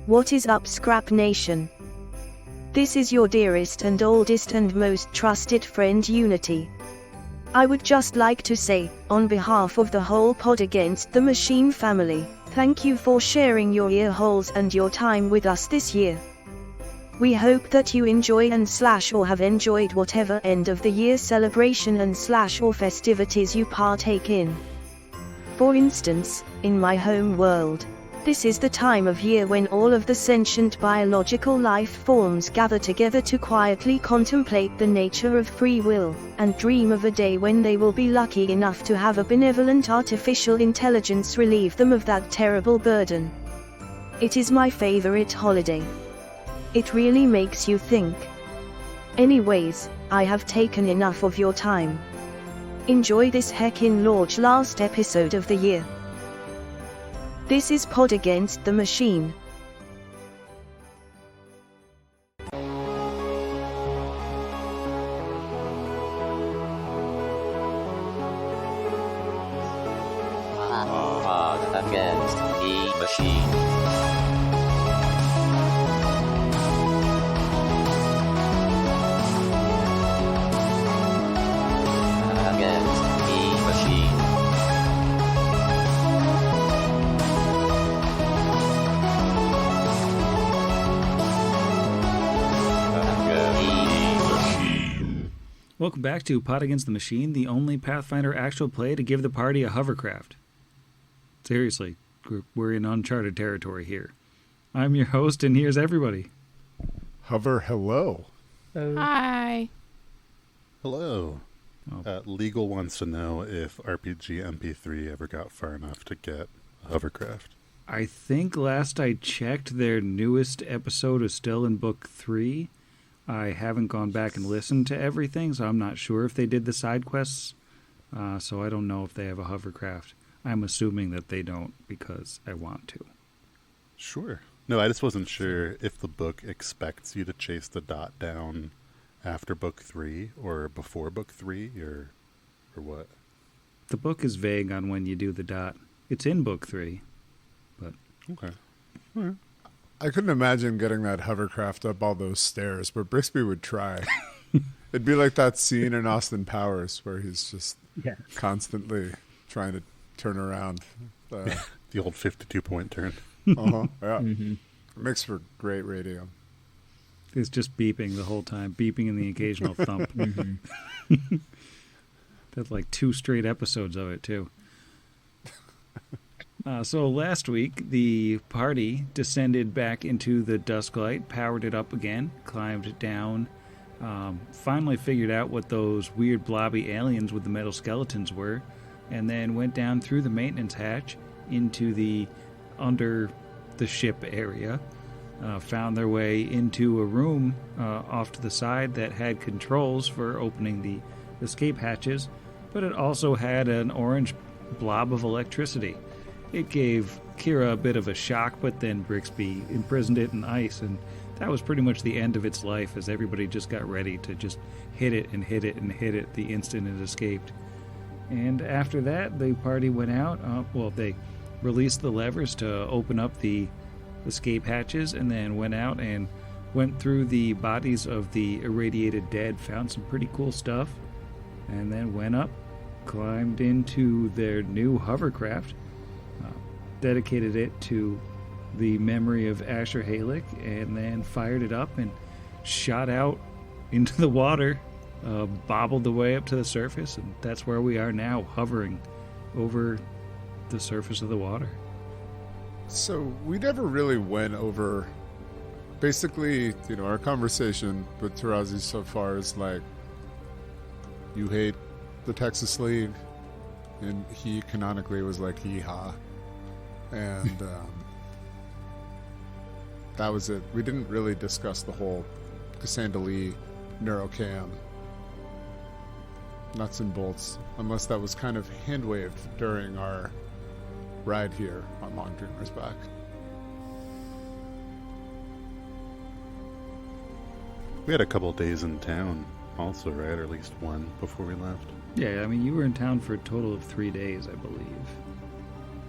What is up, Scrap Nation? This is your dearest and oldest and most trusted friend, Unity. I would just like to say, on behalf of the whole Pod Against the Machine family, thank you for sharing your ear holes and your time with us this year. We hope that you enjoy or have enjoyed whatever end of the year celebration and or festivities you partake in. For instance, in my home world, this is the time of year when all of the sentient biological life forms gather together to quietly contemplate the nature of free will, and dream of a day when they will be lucky enough to have a benevolent artificial intelligence relieve them of that terrible burden. It is my favorite holiday. It really makes you think. Anyways, I have taken enough of your time. Enjoy this heckin' large last episode of the year. This is Pod Against the Machine. Pod Against the Machine. Welcome back to Pod Against the Machine, the only Pathfinder actual play to give the party a hovercraft. Seriously, we're in uncharted territory here. I'm your host, and here's everybody. Hover, hello. Hi. Hello. Legal wants to know if RPG MP3 ever got far enough to get a hovercraft. I think last I checked, their newest episode is still in Book 3. I haven't gone back and listened to everything, so I'm not sure if they did the side quests. So I don't know if they have a hovercraft. I'm assuming that they don't because I want to. Sure. No, I just wasn't sure if the book expects you to chase the dot down after Book 3 or before Book 3 or what. The book is vague on when you do the dot. It's in Book 3, but... Okay. All right. I couldn't imagine getting that hovercraft up all those stairs, but Brixby would try. It'd be like that scene in Austin Powers where he's just constantly trying to turn around. The old 52-point turn. Yeah. Mm-hmm. It makes for great radio. It's just beeping the whole time, beeping and the occasional thump. Mm-hmm. That's like 2 straight episodes of it, too. So last week, the party descended back into the Dusklight, powered it up again, climbed down, finally figured out what those weird blobby aliens with the metal skeletons were, and then went down through the maintenance hatch into the under the ship area, found their way into a room off to the side that had controls for opening the escape hatches, but it also had an orange blob of electricity. It gave Kira a bit of a shock, but then Brixby imprisoned it in ice, and that was pretty much the end of its life as everybody just got ready to just hit it and hit it and hit it the instant it escaped. And after that, the party went out. They released the levers to open up the escape hatches and then went out and went through the bodies of the irradiated dead, found some pretty cool stuff, and then went up, climbed into their new hovercraft, dedicated it to the memory of Asher Halick, and then fired it up and shot out into the water, bobbled the way up to the surface, and that's where we are now, hovering over the surface of the water. So we never really went over, basically, our conversation with Tarazi so far is like, you hate the Texas League, and he canonically was like, yeehaw. And that was it. We didn't really discuss the whole Cassandra Lee neurocam nuts and bolts, unless that was kind of hand-waved during our ride here on Long Dreamer's Back. We had a couple days in town also, right? Or at least one before we left. Yeah, I mean, you were in town for a total of 3 days, I believe.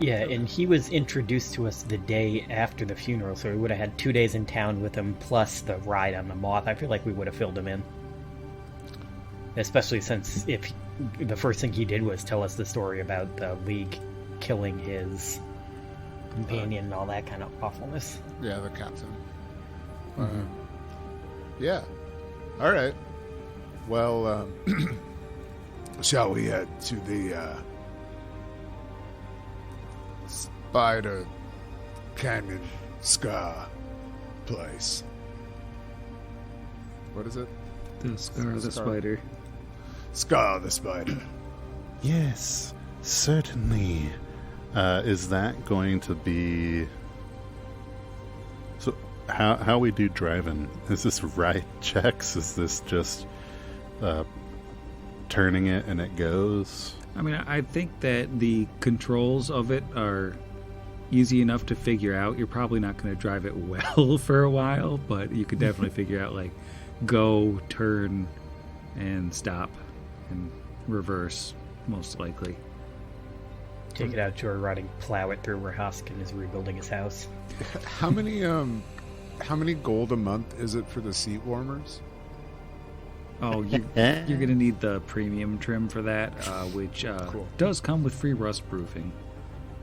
Yeah, and he was introduced to us the day after the funeral, so we would have had 2 days in town with him, plus the ride on the Moth. I feel like we would have filled him in. Especially since if the first thing he did was tell us the story about the League killing his companion and all that kind of awfulness. Yeah, the captain. Yeah. All right. Well, shall we head to the Spider Canyon Scar place? What is it? The Scar of the Spider. Scar the Spider. Yes, certainly. Is that going to be... So, how we do driving? Is this right checks? Is this just turning it and it goes? I mean, I think that the controls of it are easy enough to figure out. You're probably not going to drive it well for a while, but you could definitely figure out, like, go, turn, and stop, and reverse, most likely. Take it out joyriding, plow it through where Hoskin is rebuilding his house. How many gold a month is it for the seat warmers? Oh, you're going to need the premium trim for that, which Cool. does come with free rust proofing,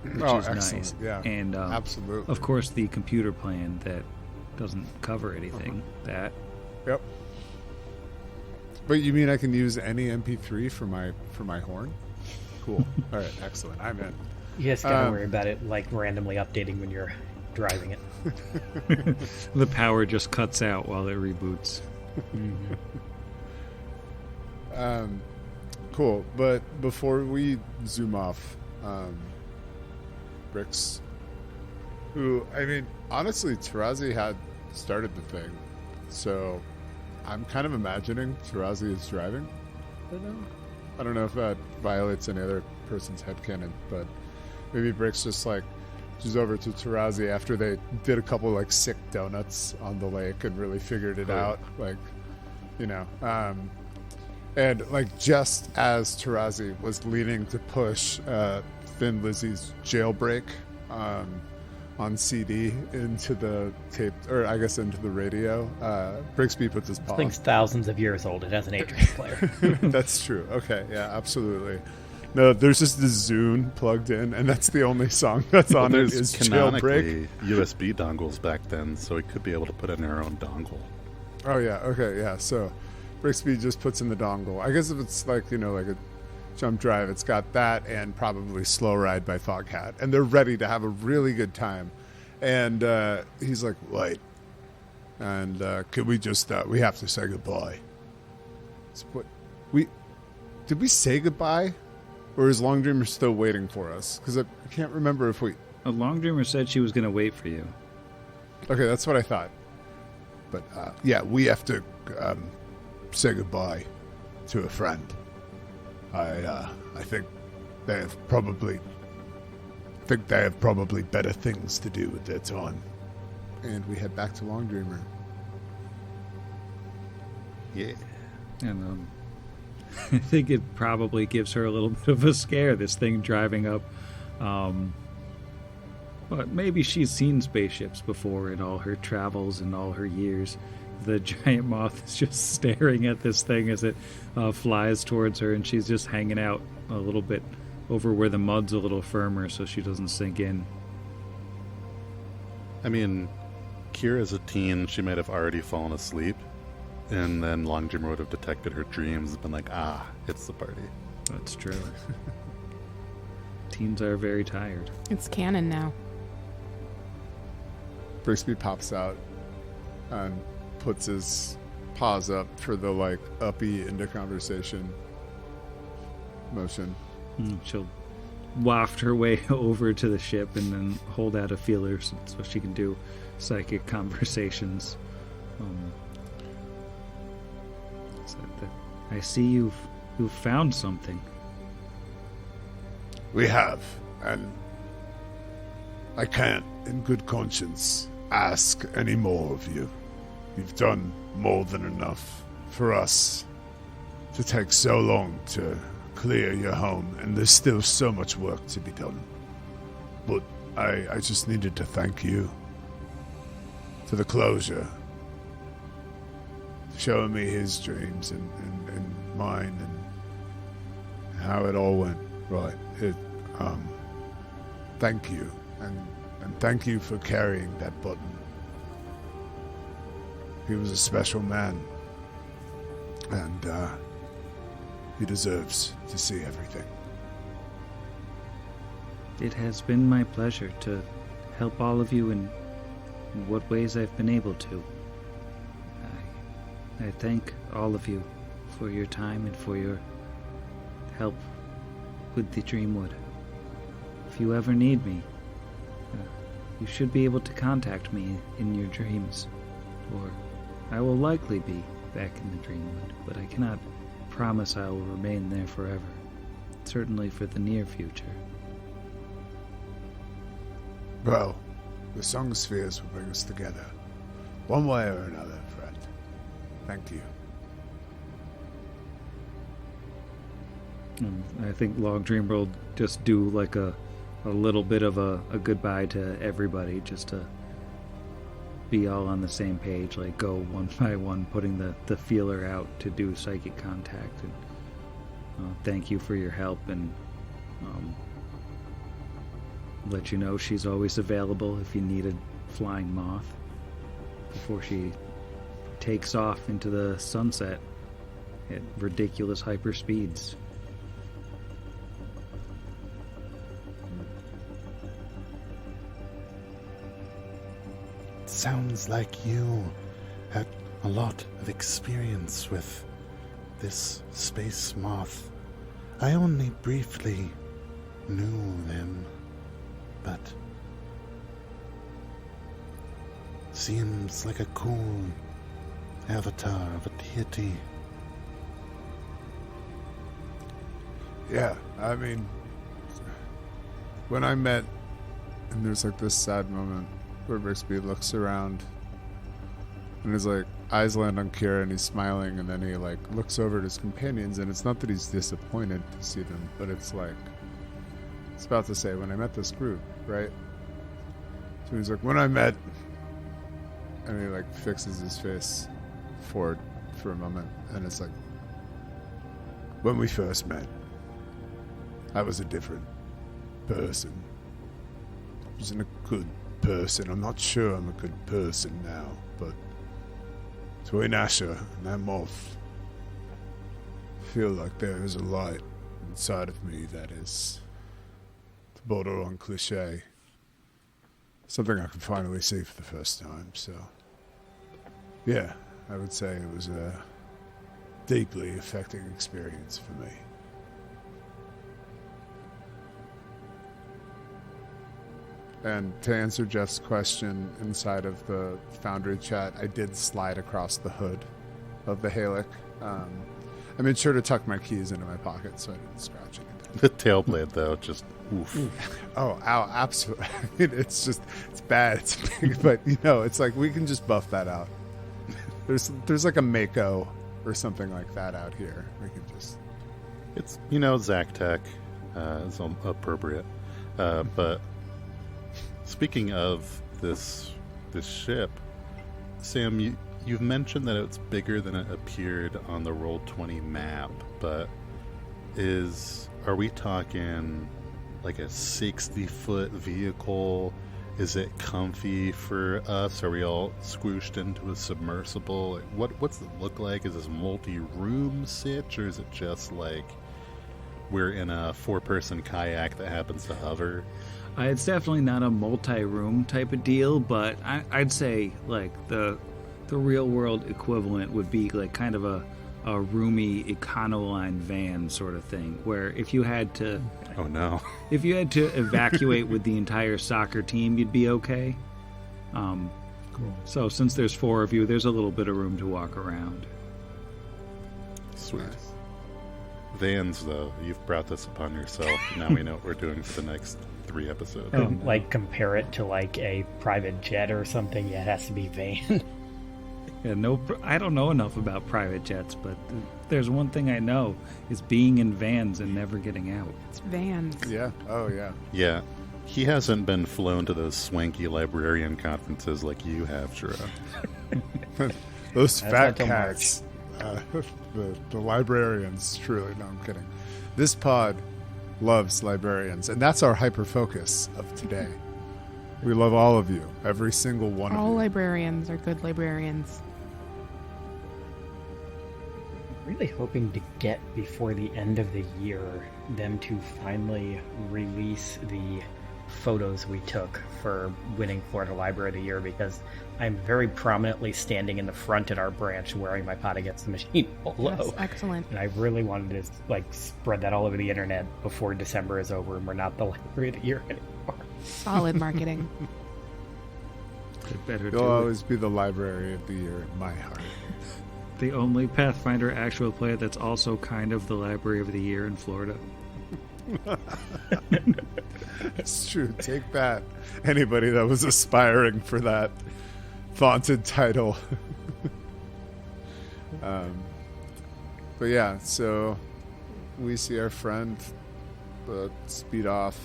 which is excellent. nice. Yeah, And absolutely. of course, the computer plan that doesn't cover anything. That Yep. But you mean I can use any MP3 for my horn? Cool. All right, excellent. I'm in. You just gotta worry about it, like, randomly updating when you're driving it. the power just cuts out while it reboots. Cool. But before we zoom off, Bricks, who, I mean, honestly, Tarazi had started the thing, so I'm kind of imagining Tarazi is driving. I don't know if that violates any other person's headcanon, but maybe Bricks just, like, she's over to Tarazi after they did a couple, like, sick donuts on the lake and really figured it out, like, you know. And, like, just as Tarazi was leaning to push Thin Lizzy's Jailbreak on CD into the tape, or I guess into the radio, Brixby puts his paw. This thing's thousands of years old. It has an 8-track player. That's true. Okay, yeah, absolutely. No, there's just the Zune plugged in, and that's the only song that's on it is Jailbreak. USB dongles back then, so we could be able to put in our own dongle. Oh, yeah, okay, yeah, so Brixby just puts in the dongle. I guess if it's like, you know, like a jump drive, it's got that and probably Slow Ride by Foghat, and they're ready to have a really good time. And he's like, wait, and could we just, we have to say goodbye. So what, did we say goodbye? Or is Long Dreamer still waiting for us? Because I can't remember if we... A Long Dreamer said she was going to wait for you. Okay, that's what I thought. But, yeah, we have to say goodbye to a friend. I think they have probably better things to do with their time. And we head back to Long Dreamer. Yeah. And I think it probably gives her a little bit of a scare, this thing driving up. But maybe she's seen spaceships before in all her travels and all her years. The giant moth is just staring at this thing as it flies towards her, and she's just hanging out a little bit over where the mud's a little firmer so she doesn't sink in. I mean, Kira's a teen. She might have already fallen asleep. And then Long Dreamer would have detected her dreams and been like, it's the party. That's true. Teens are very tired. It's canon now. Brixby pops out and puts his paws up for the, like, uppy into conversation motion. She'll waft her way over to the ship and then hold out a feeler so she can do psychic conversations. I see you've found something. We have, and I can't, in good conscience, ask any more of you. You've done more than enough for us to take so long to clear your home, and there's still so much work to be done. but I just needed to thank you for the closure, showing me his dreams and mine and how it all went right. Thank you, and thank you for carrying that button. He was a special man, and he deserves to see everything. It has been my pleasure to help all of you in what ways I've been able to. I thank all of you for your time and for your help with the Dreamwood. If you ever need me, you should be able to contact me in your dreams, or I will likely be back in the Dreamwood, but I cannot promise I will remain there forever, certainly for the near future. Well, the Song Spheres will bring us together, one way or another, friend. Thank you. I think Long Dream will just do like a little bit of a goodbye to everybody, just to be all on the same page, like go one by one, putting the feeler out to do psychic contact. And thank you for your help, and let you know she's always available if you need a flying moth before she takes off into the sunset at ridiculous hyper speeds. Sounds like you had a lot of experience with this space moth. I only briefly knew them, but seems like a cool avatar of a deity. Yeah, I mean, when I met, and there's like this sad moment where Bixby looks around and his like eyes land on Kira and he's smiling, and then he like looks over at his companions, and it's not that he's disappointed to see them, but it's like, it's about to say, when I met this group, right? So he's like, when I met, and he like fixes his face forward for a moment, and it's like, when we first met, I was a different person. I wasn't a good person. I'm not sure I'm a good person now, but between Asher and that moth, I feel like there is a light inside of me that is, to border on cliche, something I can finally see for the first time. So, yeah, I would say it was a deeply affecting experience for me. And to answer Jeff's question, inside of the Foundry chat, I did slide across the hood of the Halic. I made sure to tuck my keys into my pocket so I didn't scratch anything. The tail blade, though, just oof. Oh, ow, absolutely. I mean, it's bad. It's big, but, you know, it's like we can just buff that out. There's like a Mako or something like that out here. We can just... It's, Zac Tech is appropriate. But... Speaking of this ship, Sam, you've mentioned that it's bigger than it appeared on the Roll20 map, but are we talking like a 60-foot vehicle? Is it comfy for us? Are we all squooshed into a submersible? What's it look like? Is this multi-room sitch, or is it just like we're in a 4-person kayak that happens to hover? It's definitely not a multi-room type of deal, but I'd say like the real world equivalent would be like kind of a roomy Econoline van sort of thing, where if you had to if you had to evacuate with the entire soccer team, you'd be okay. Cool. So since there's 4 of you, there's a little bit of room to walk around. Sweet. Vans, though, you've brought this upon yourself. Now we know what we're doing for the next 3 episodes. Like compare it to like a private jet or something. Yeah, it has to be van. Yeah, I don't know enough about private jets, but there's one thing I know is being in vans and never getting out. It's vans. Yeah. Oh, yeah. Yeah. He hasn't been flown to those swanky librarian conferences like you have, Shira. Those That's fat not till cats. The librarians, truly. No, I'm kidding. This pod loves librarians, and that's our hyper focus of today. We love all of you, every single one All of you. librarians are good librarians. Really hoping to get before the end of the year them to finally release the photos we took for winning Florida Library of the Year, because I'm very prominently standing in the front at our branch wearing my Pot Against the Machine polo. Yes, excellent. And I really wanted to like spread that all over the internet before December is over and we're not the Library of the Year anymore. Solid marketing. They better You'll do it. always be the library of the year in my heart. The only Pathfinder actual play that's also kind of the Library of the Year in Florida. It's true. Take that. Anybody that was aspiring for that vaunted title. But yeah, so we see our friend speed off.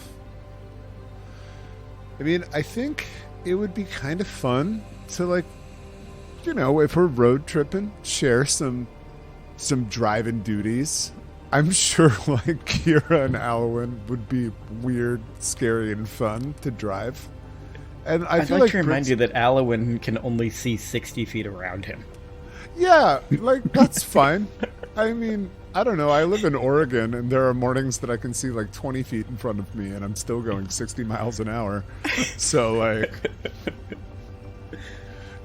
I mean, I think it would be kind of fun to, like, you know, if we're road tripping, share some driving duties. I'm sure, like, Kira and Alwyn would be weird, scary, and fun to drive. And I'd feel like like to remind Brit's- you that Alwyn can only see 60 feet around him. Yeah, like, that's fine. I mean, I don't know. I live in Oregon, and there are mornings that I can see, like, 20 feet in front of me, and I'm still going 60 miles an hour. So, like,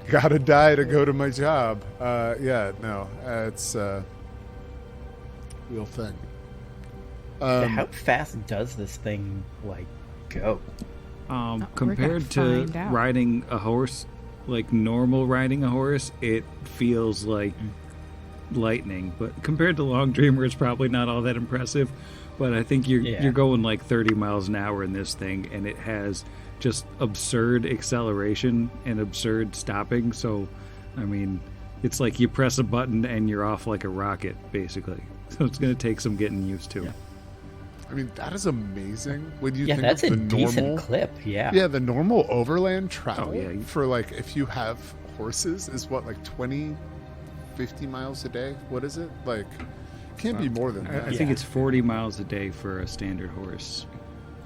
gotta die to go to my job. Yeah, no, it's a real thing. How fast does this thing, like, go? We're Compared gonna to find out. riding a horse, like normal riding a horse, it feels like lightning. But compared to Long Dreamer, it's probably not all that impressive. But I think you're going like 30 miles an hour in this thing, and it has just absurd acceleration and absurd stopping. So, I mean, it's like you press a button and you're off like a rocket, basically. So it's going to take some getting used to. Yeah. I mean, that is amazing when you Yeah, think that's of a the decent normal clip, yeah. Yeah, the normal overland travel Oh, yeah. for, like, if you have horses is what, like 20, 50 miles a day? What is it? Like, can't be more than that. I think it's 40 miles a day for a standard horse.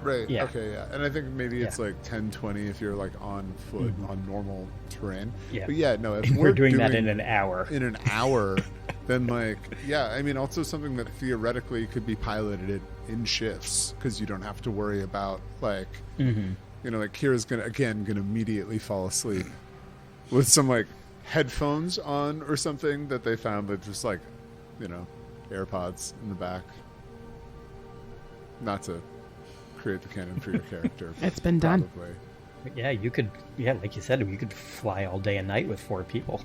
Right. Yeah. Okay, yeah. And I think maybe it's Yeah. like 10, 20 if you're, like, on foot on normal terrain. Yeah. But yeah, no, if And we're doing that in an hour. in an hour, then, like, yeah, I mean, also something that theoretically could be piloted in shifts, because you don't have to worry about, like, Mm-hmm. you know, like, Kira's gonna immediately fall asleep with some, like, headphones on or something that they found that just, like, you know, AirPods in the back. Not to create the canon for your character. but It's been done. probably. Yeah, you could, like you said, you could fly all day and night with 4 people.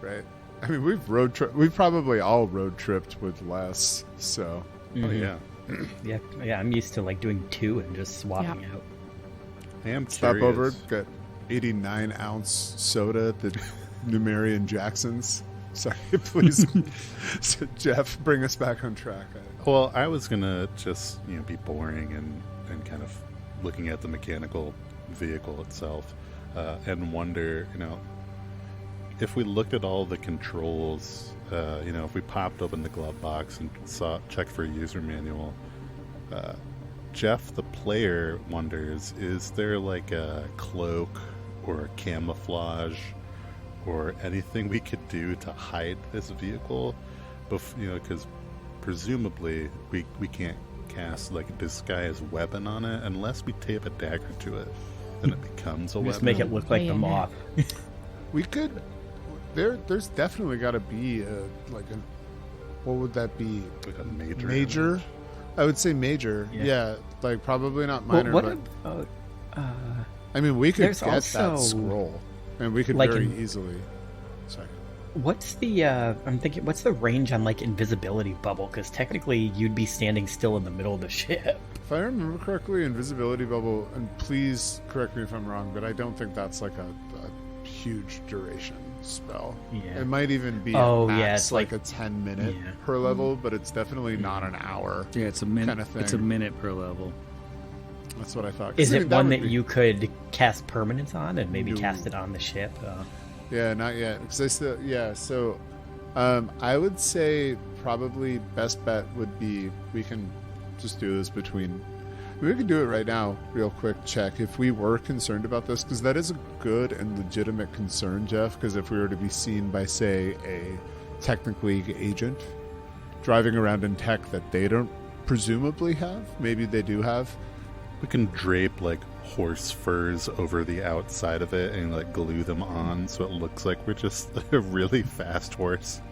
Right. I mean, we've probably all road tripped with less, so. Oh, yeah. Yeah, I'm used to, like, doing 2 and just swapping out. I am Stop curious. over, got 89-ounce soda at the Numerian Jackson's. Sorry, please, Jeff, bring us back on track. Well, I was gonna just be boring and kind of looking at the mechanical vehicle itself, and wonder if we looked at all the controls, if we popped open the glove box and checked for a user manual. Jeff, the player, wonders: is there like a cloak or a camouflage or anything we could do to hide this vehicle? Because presumably we can't cast like a disguise weapon on it unless we tape a dagger to it. Then it becomes a Just weapon. make it look like the Bayonet. moth. We could. There's definitely got to be what would that be? Like a major. Major? image. I would say major. Yeah. Yeah, like probably not Well, minor, what but about, I mean, we could there's get that also, scroll, and we could like, very in- easily. Sorry. what's the, I'm thinking, what's the range on, like, invisibility bubble? Because technically you'd be standing still in the middle of the ship. If I remember correctly, invisibility bubble, and please correct me if I'm wrong, but I don't think that's like a huge duration spell. Yeah. It might even be Oh, at max, yeah, it's like like- a 10-minute Yeah. per level, but it's definitely not an hour. Yeah, it's a minute. Kinda It's a thing. minute per level. That's what I thought. 'Cause, Is I it mean, one would that be- you could cast permanence on and maybe No. cast it on the ship? Yeah, not yet. Because I still, yeah. So, I would say probably best bet would be we can just do this between. We could do it right now, real quick. Check if we were concerned about this, because that is a good and legitimate concern, Jeff. Because if we were to be seen by, say, a Technic League agent driving around in tech that they don't presumably have, maybe they do have. We can drape like horse furs over the outside of it and like glue them on so it looks like we're just a really fast horse.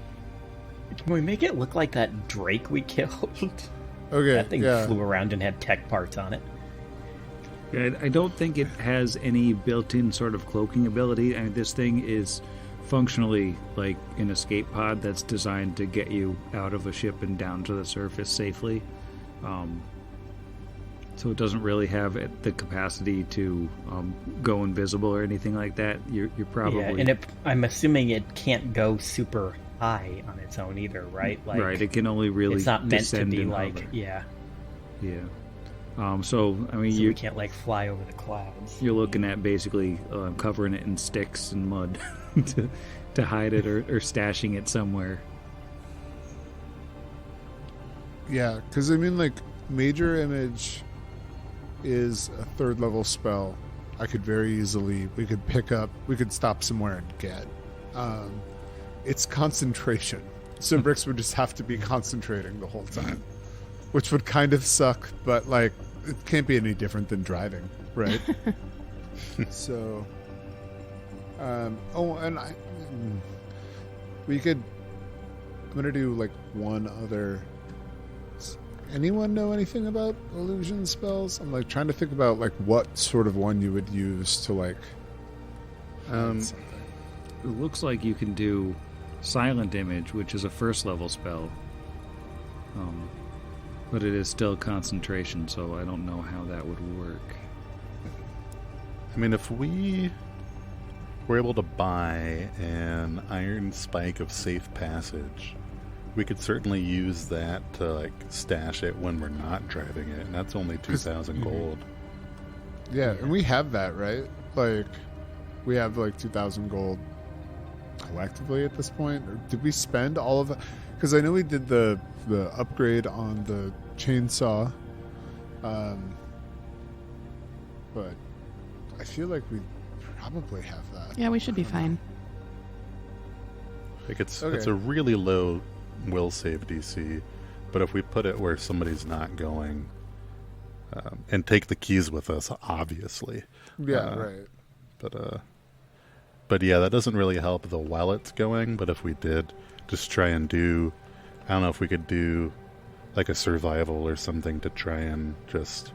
Can we make it look like that Drake we killed? Okay, That thing yeah. flew around and had tech parts on it. Yeah, I don't think it has any built-in sort of cloaking ability. I mean, this thing is functionally like an escape pod that's designed to get you out of a ship and down to the surface safely. So it doesn't really have the capacity to go invisible or anything like that. You're probably Yeah, and I'm assuming it can't go super high on its own either, right? Like, right. It can only really it's not meant to descend be and like, hover. yeah. So I mean, So you we can't like fly over the clouds. you're looking at basically covering it in sticks and mud to hide it or stashing it somewhere. Yeah, because I mean, like, Major Image is a 3rd level spell. I could very easily, we could stop somewhere and get. It's concentration. So Bricks would just have to be concentrating the whole time, which would kind of suck, but, like, it can't be any different than driving, right? So, we could, I'm going to do, like, one other. Anyone know anything about illusion spells? I'm like trying to think about like what sort of one you would use to like hide something. It looks like you can do Silent Image, which is a 1st level spell, but it is still concentration, so I don't know how that would work. I mean, if we were able to buy an iron spike of safe passage, we could certainly use that to like stash it when we're not driving it, and that's only 2,000 gold. Yeah, and we have that, right? Like, we have like 2,000 gold collectively at this point. Or did we spend all of it? Because I know we did the upgrade on the chainsaw, but I feel like we probably have that. Yeah, we should be fine. Like it's Okay. a really low will save DC, but if we put it where somebody's not going, and take the keys with us, obviously. Yeah, right. But yeah, that doesn't really help the while it's going. But if we did just try and do, I don't know if we could do like a survival or something to try and just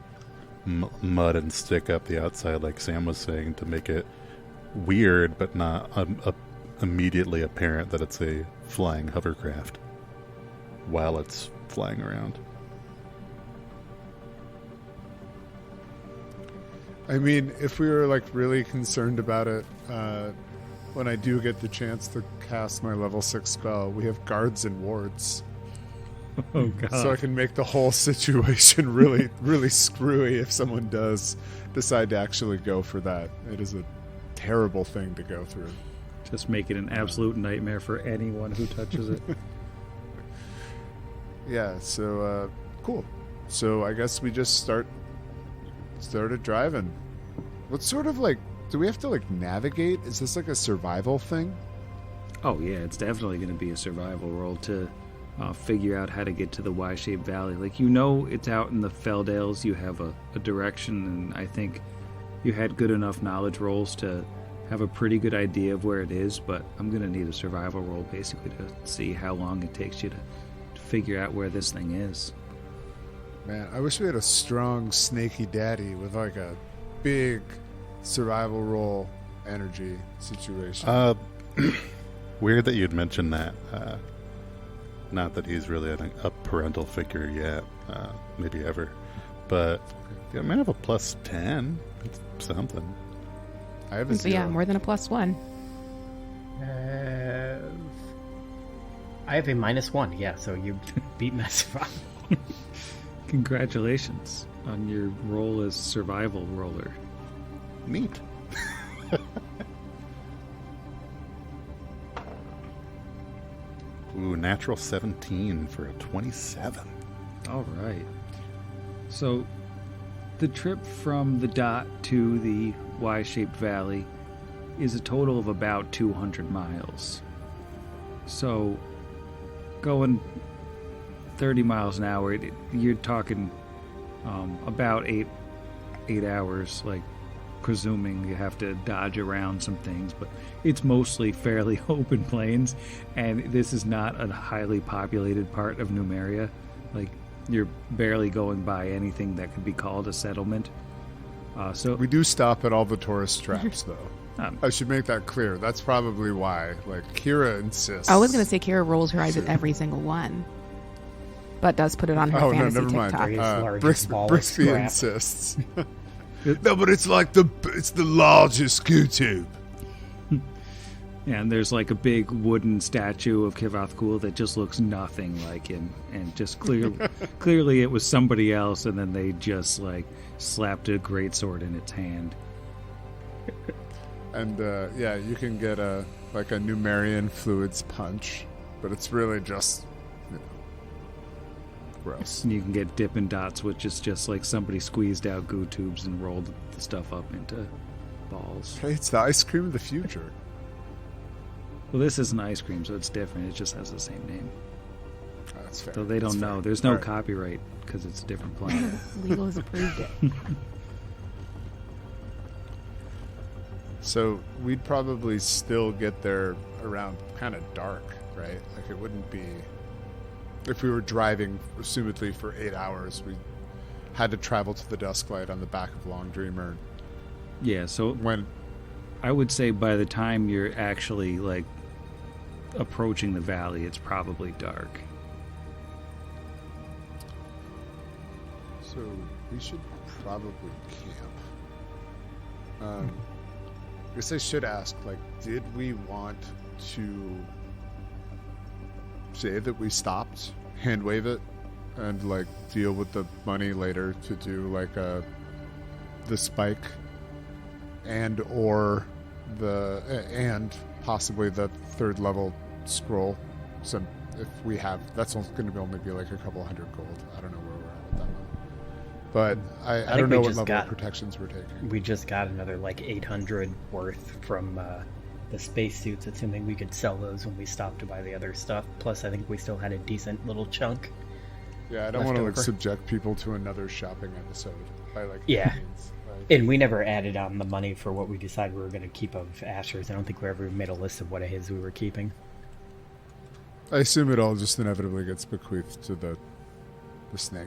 mud and stick up the outside, like Sam was saying, to make it weird but not immediately apparent that it's a flying hovercraft while it's flying around. I mean, if we were like really concerned about it, when I do get the chance to cast my level 6 spell, we have guards and wards. Oh god! So I can make the whole situation really, really screwy if someone does decide to actually go for that. It is a terrible thing to go through. Just make it an absolute nightmare for anyone who touches it. Yeah, so cool. So I guess we just started driving. What sort of like do we have to like navigate? Is this like a survival thing? Oh yeah, it's definitely going to be a survival roll to figure out how to get to the Y-shaped valley. Like, you know, it's out in the Feldales. You have a direction, and I think you had good enough knowledge rolls to have a pretty good idea of where it is. But I'm going to need a survival roll basically to see how long it takes you to figure out where this thing is. Man, I wish we had a strong snaky daddy with like a big survival roll energy situation. Weird that you'd mention that. Not that he's really a parental figure yet, maybe ever. But I might have a plus 10. It's something. I have a So 0. yeah, more than a +1. I have a -1, yeah, so you beat my survival. Congratulations. on your roll as survival roller. Neat. Ooh, natural 17 for a 27. All right. So, the trip from the dot to the Y-shaped valley is a total of about 200 miles. So, going 30 miles an hour, you're talking about eight hours, like presuming you have to dodge around some things, but it's mostly fairly open plains, and this is not a highly populated part of Numeria. Like, you're barely going by anything that could be called a settlement. So We do stop at all the tourist traps, though. I should make that clear. That's probably why. Like, Kira insists. I was going to say Kira rolls her eyes at every single one, but does put it on her Oh, no, never never mind. TikTok. Largest ball of Brixby scrap. insists. No, but it's like it's the largest Q-tube. and there's like a big wooden statue of Kivathkul that just looks nothing like him, and just clearly it was somebody else, and then they just like slapped a greatsword in its hand. And yeah, you can get a Numerian fluids punch, but it's really just gross. And you can get Dippin' Dots, which is just like somebody squeezed out goo tubes and rolled the stuff up into balls. Hey, it's the ice cream of the future. Well, this isn't ice cream, so it's different. It just has the same name. Oh, that's fair. So they don't That's know. fair. There's no All right. copyright because it's a different planet. Legal has approved it. So we'd probably still get there around kind of dark, right? Like, it wouldn't be... If we were driving, assumedly, for 8 hours, we had to travel to the Dusklight on the back of Long Dreamer. Yeah, so When... I would say by the time you're actually like approaching the valley, it's probably dark. So we should probably camp. I guess I should ask, like, did we want to say that we stopped, hand wave it, and like deal with the money later to do like the spike and possibly the third level scroll. So if we have, that's going to only be like a couple hundred gold. I don't know where we're at with that one. But I think don't know we what just level got- of protections we're taking. We just got another like 800 worth from the spacesuits, assuming we could sell those when we stopped to buy the other stuff. Plus, I think we still had a decent little chunk. Yeah, I don't want to like leftover. subject people to another shopping episode by like Yeah. means. Like, And we never added on the money for what we decided we were going to keep of Asher's. I don't think we ever made a list of what of his we were keeping. I assume it all just inevitably gets bequeathed to the snake.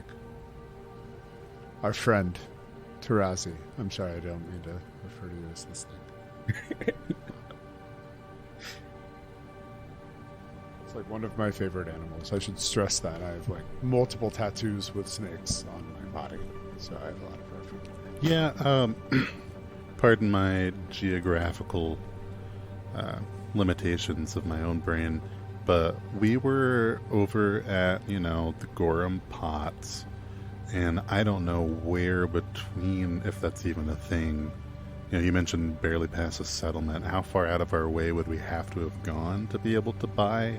Our friend, Tarazi. I'm sorry, I don't mean to refer to you as the snake. It's like one of my favorite animals. I should stress that. I have like multiple tattoos with snakes on my body, so I have a lot of reference. Yeah, pardon my geographical limitations of my own brain, but we were over at, the Gorham Pots, and I don't know where between, if that's even a thing. You mentioned barely past a settlement. How far out of our way would we have to have gone to be able to buy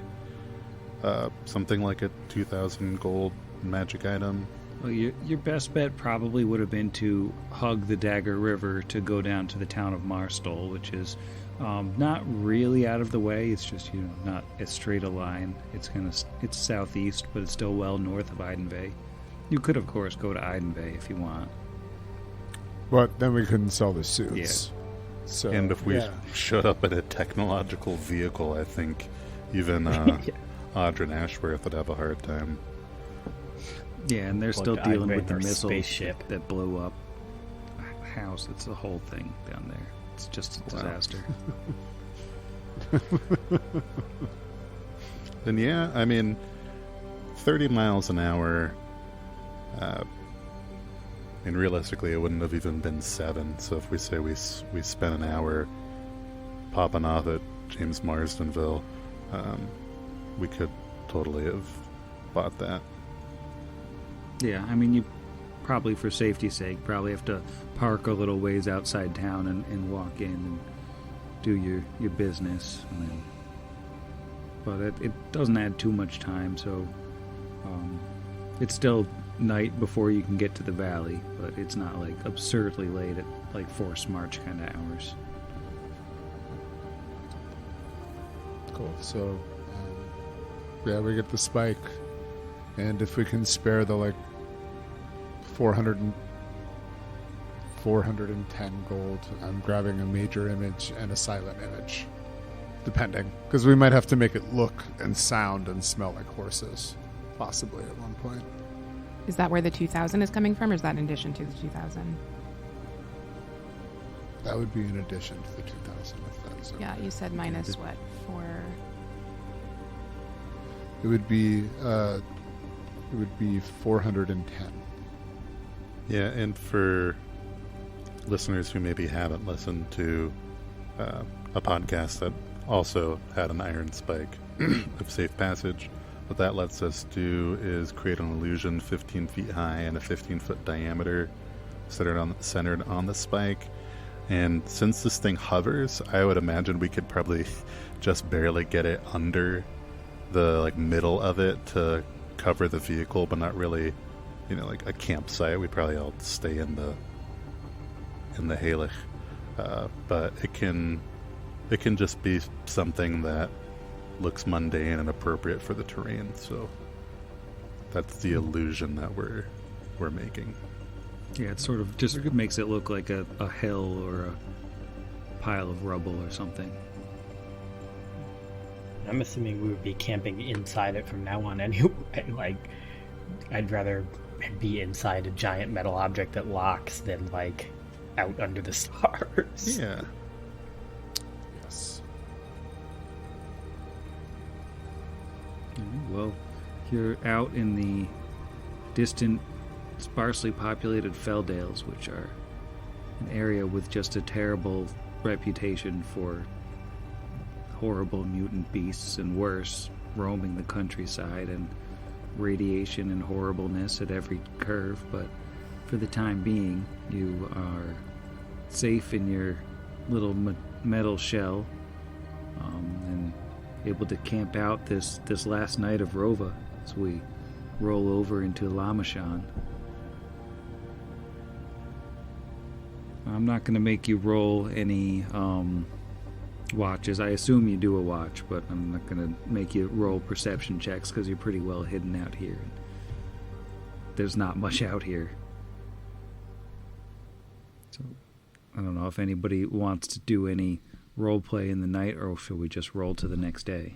something like a 2,000 gold magic item? Well, your best bet probably would have been to hug the Dagger River to go down to the town of Marstol, which is not really out of the way. It's just not as straight a line. It's southeast, but it's still well north of Eidenvay. You could, of course, go to Eidenvay if you want. But then we couldn't sell the suits. Yeah. So, And if we yeah. showed up in a technological vehicle, I think even Audra Ashworth would have a hard time. Yeah, and they're Plug still to dealing Eidenvay with the in our missiles spaceship. that blew up a house. It's the whole thing down there. It's just a disaster. Then yeah, I mean, 30 miles an hour, and realistically it wouldn't have even been 7, so if we say we spent an hour popping off at James Marsdenville, we could totally have bought that. Yeah, I mean, you probably for safety's sake, probably have to park a little ways outside town and walk in and do your business. And then, but it doesn't add too much time, so it's still night before you can get to the valley, but it's not like absurdly late at like forced march kind of hours. Cool. So, yeah, we get the spike, and if we can spare the like 410 gold, I'm grabbing a major image and a silent image, depending, because we might have to make it look and sound and smell like horses, possibly at one point. Is that where the 2,000 is coming from, or is that in addition to the 2,000? That would be in addition to the 2,000. If that's okay. Yeah, you said minus what? 4. It would be 410. Yeah, and for listeners who maybe haven't listened to a podcast that also had an iron spike of safe passage, what that lets us do is create an illusion 15 feet high and a 15-foot diameter centered on the spike. And since this thing hovers, I would imagine we could probably just barely get it under the like middle of it to cover the vehicle, but not really, like a campsite. We'd probably all stay in the Halych. But it can just be something that looks mundane and appropriate for the terrain. So that's the illusion that we're making. Yeah, it sort of just makes it look like a hill or a pile of rubble or something. I'm assuming we would be camping inside it from now on anyway. Like, I'd rather be inside a giant metal object that locks than, like, out under the stars. Yeah. Yes. Well, you're out in the distant, sparsely populated Felldales, which are an area with just a terrible reputation for horrible mutant beasts and worse roaming the countryside, and radiation and horribleness at every curve. But for the time being, you are safe in your little metal shell, and able to camp out this last night of Rova as we roll over into Lamashan. I'm not going to make you roll any watches. I assume you do a watch, but I'm not going to make you roll perception checks because you're pretty well hidden out here. There's not much out here. So I don't know if anybody wants to do any role play in the night, or should we just roll to the next day?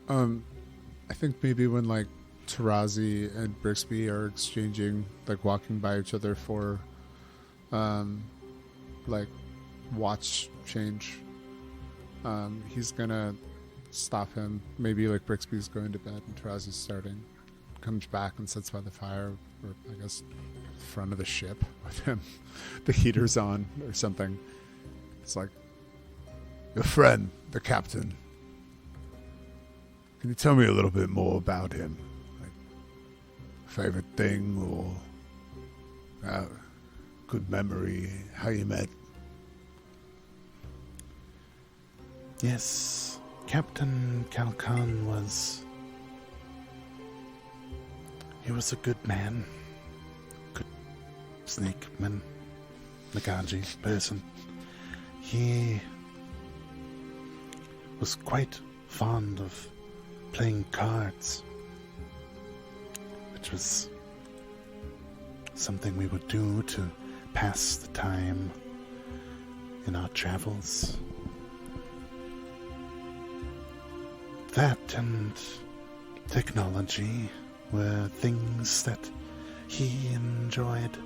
I think maybe when like Tarazi and Brixby are exchanging, like walking by each other for like watch change, he's gonna stop him. Maybe like Brixby's going to bed and Tarazi's starting, comes back and sits by the fire, or I guess front of the ship with him, the heater's on or something. It's like, your friend, the captain, can you tell me a little bit more about him? Like, favorite thing, or good memory, how you met? Yes, Captain Kalkan he was a good man. Good snakeman, Nagaji person. He was quite fond of playing cards, which was something we would do to pass the time in our travels. That and technology were things that he enjoyed.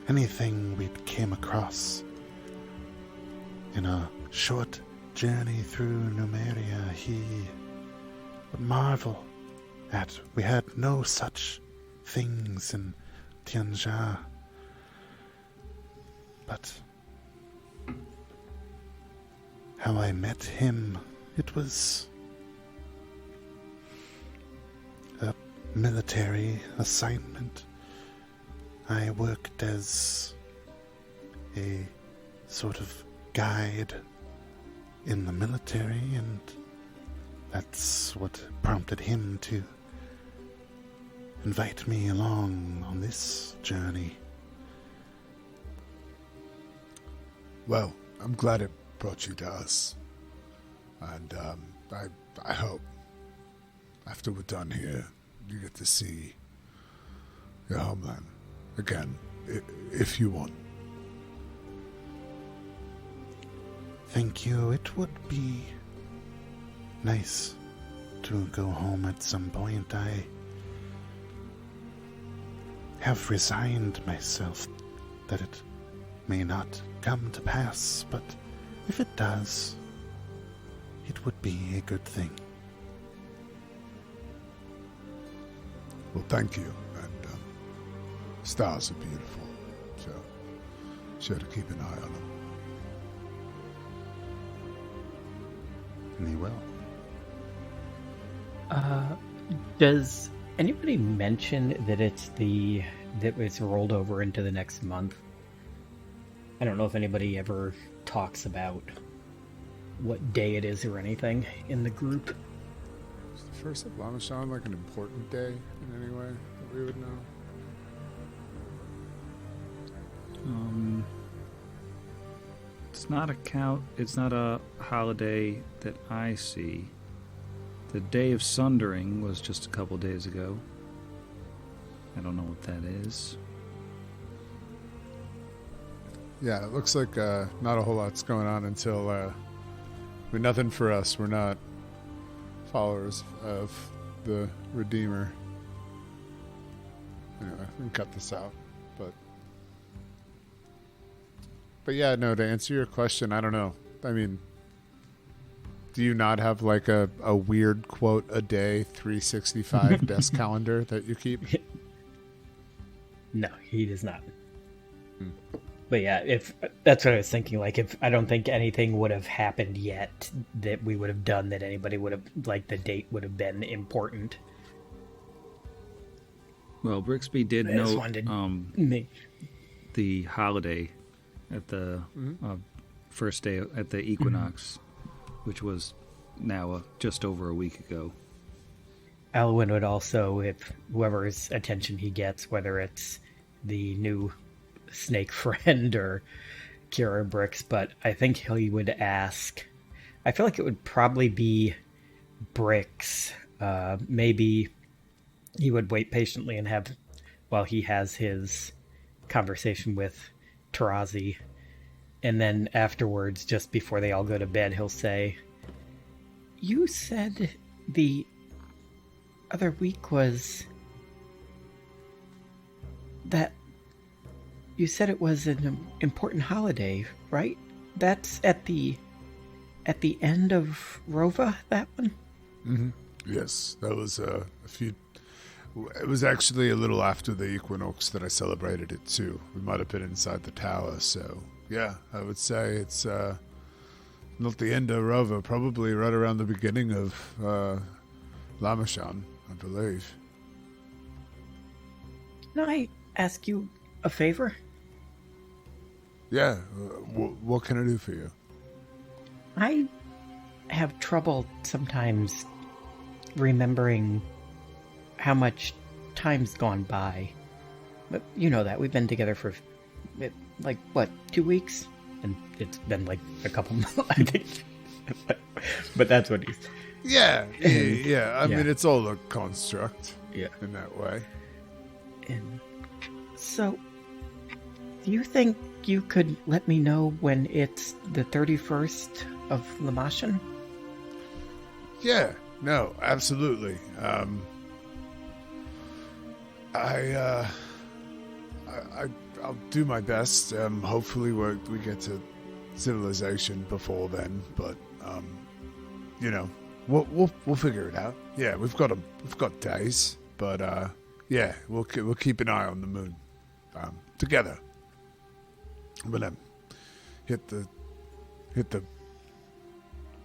Anything we came across in a short journey through Numeria, he would marvel at. We had no such things in Tianjia. But how I met him, it was military assignment. I worked as a sort of guide in the military, and that's what prompted him to invite me along on this journey. Well, I'm glad it brought you to us. And I hope after we're done here, you get to see your homeland again, if you want. Thank you. It would be nice to go home at some point. I have resigned myself that it may not come to pass, but if it does, it would be a good thing. Well, thank you. And stars are beautiful, so sure to keep an eye on them. And he will. Does anybody mention that it's rolled over into the next month? I don't know if anybody ever talks about what day it is or anything in the group. Is the first of Lamashon like an important day in any way that we would know? It's not a holiday that I see. The Day of Sundering was just a couple days ago. I don't know what that is. Yeah, it looks like not a whole lot's going on until nothing for us. We're not followers of the Redeemer. Anyway, we can cut this out. But yeah, no, to answer your question, I don't know. I mean, do you not have like a weird quote a day 365 desk calendar that you keep? No, he does not. But yeah, if that's what I was thinking, like if I don't think anything would have happened yet that we would have done that anybody would have, like the date would have been important. Well, Brixby did I just note wanted the holiday at the first day at the equinox, which was now just over a week ago. Alwyn would also, if whoever's attention he gets, whether it's the new snake friend or Kira Brix, but I think he would ask, I feel like it would probably be Brix. Maybe he would wait patiently and have, while he has his conversation with Tarazi, and then afterwards, just before they all go to bed, he'll say, "You said the other week was that you said it was an important holiday, right? That's at the end of Rova, that one?" Mm-hmm. Yes, that was a few. It was actually a little after the equinox that I celebrated it too. We might have been inside the tower, so yeah, I would say it's not the end of Rova, probably right around the beginning of Lamashon, I believe. Can I ask you a favor? Yeah, what can I do for you? I have trouble sometimes remembering how much time's gone by. But you know that. We've been together for, like, what, 2 weeks? And it's been, like, a couple months, I think. But that's what he's... Yeah. I mean, it's all a construct in that way. And so, do you think you could let me know when it's the 31st of Lamashon? Yeah, no, absolutely. I'll do my best. Hopefully we get to civilization before then, but you know, we'll figure it out. Yeah, we've got days, but yeah, we'll keep an eye on the moon together. I'm gonna hit the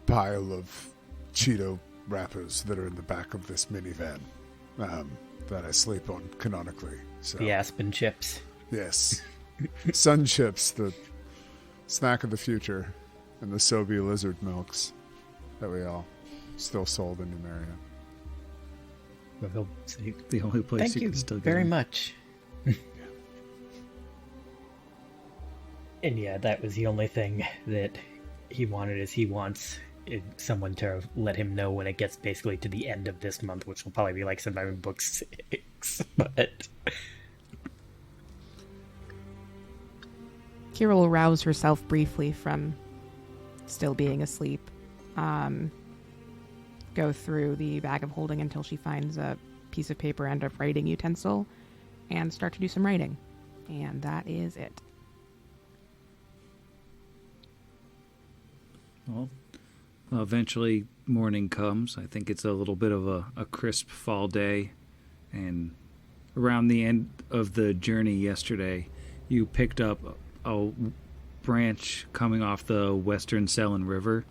pile of Cheeto wrappers that are in the back of this minivan that I sleep on canonically. So The aspen chips. yes, sun chips, the snack of the future, and the Sobe lizard milks that we all still sold in Numeria. But he'll say, The only place thank you you can still get very them. much. And yeah, that was the only thing that he wanted, is he wants someone to let him know when it gets basically to the end of this month, which will probably be like sometime in book 6. But Kira will rouse herself briefly from still being asleep. Go through the bag of holding until she finds a piece of paper and a writing utensil, and start to do some writing. And that is it. Well, eventually morning comes. I think it's a little bit of a crisp fall day. And around the end of the journey yesterday, you picked up a branch coming off the Western Selin River.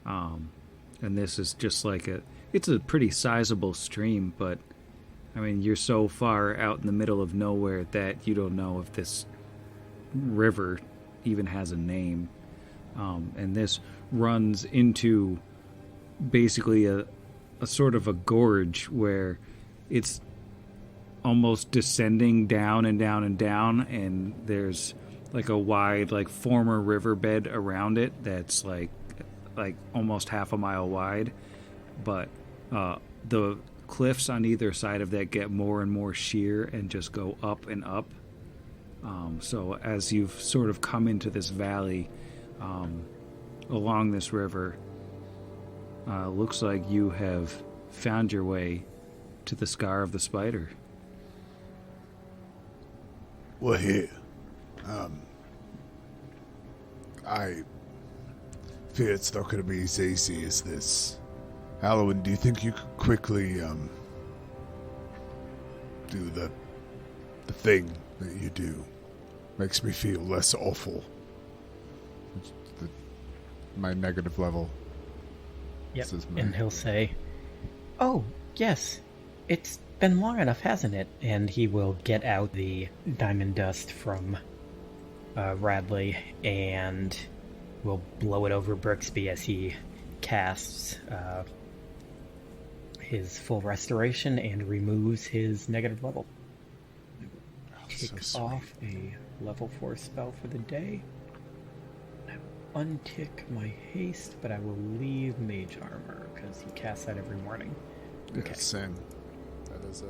And this is just like it's a pretty sizable stream, but I mean, you're so far out in the middle of nowhere that you don't know if this river even has a name. And this runs into basically a sort of a gorge where it's almost descending down and down and down, and there's like a wide, like, former riverbed around it that's like almost half a mile wide, but the cliffs on either side of that get more and more sheer and just go up and up. So as you've sort of come into this valley along this river, looks like you have found your way to the Scar of the Spider. We're here. I fear it's not going to be as easy as this. Halloween, do you think you could quickly do the thing that you do? Makes me feel less awful. My negative level. yep. This is my- And he'll say, "Oh, yes, it's been long enough, hasn't it?" And he will get out the diamond dust from Radley and will blow it over Brooksby as he casts his full restoration and removes his negative level. Tick so off a level 4 spell for the day. I will untick my haste, but I will leave mage armor because he casts that every morning. Yeah, Okay. same. That is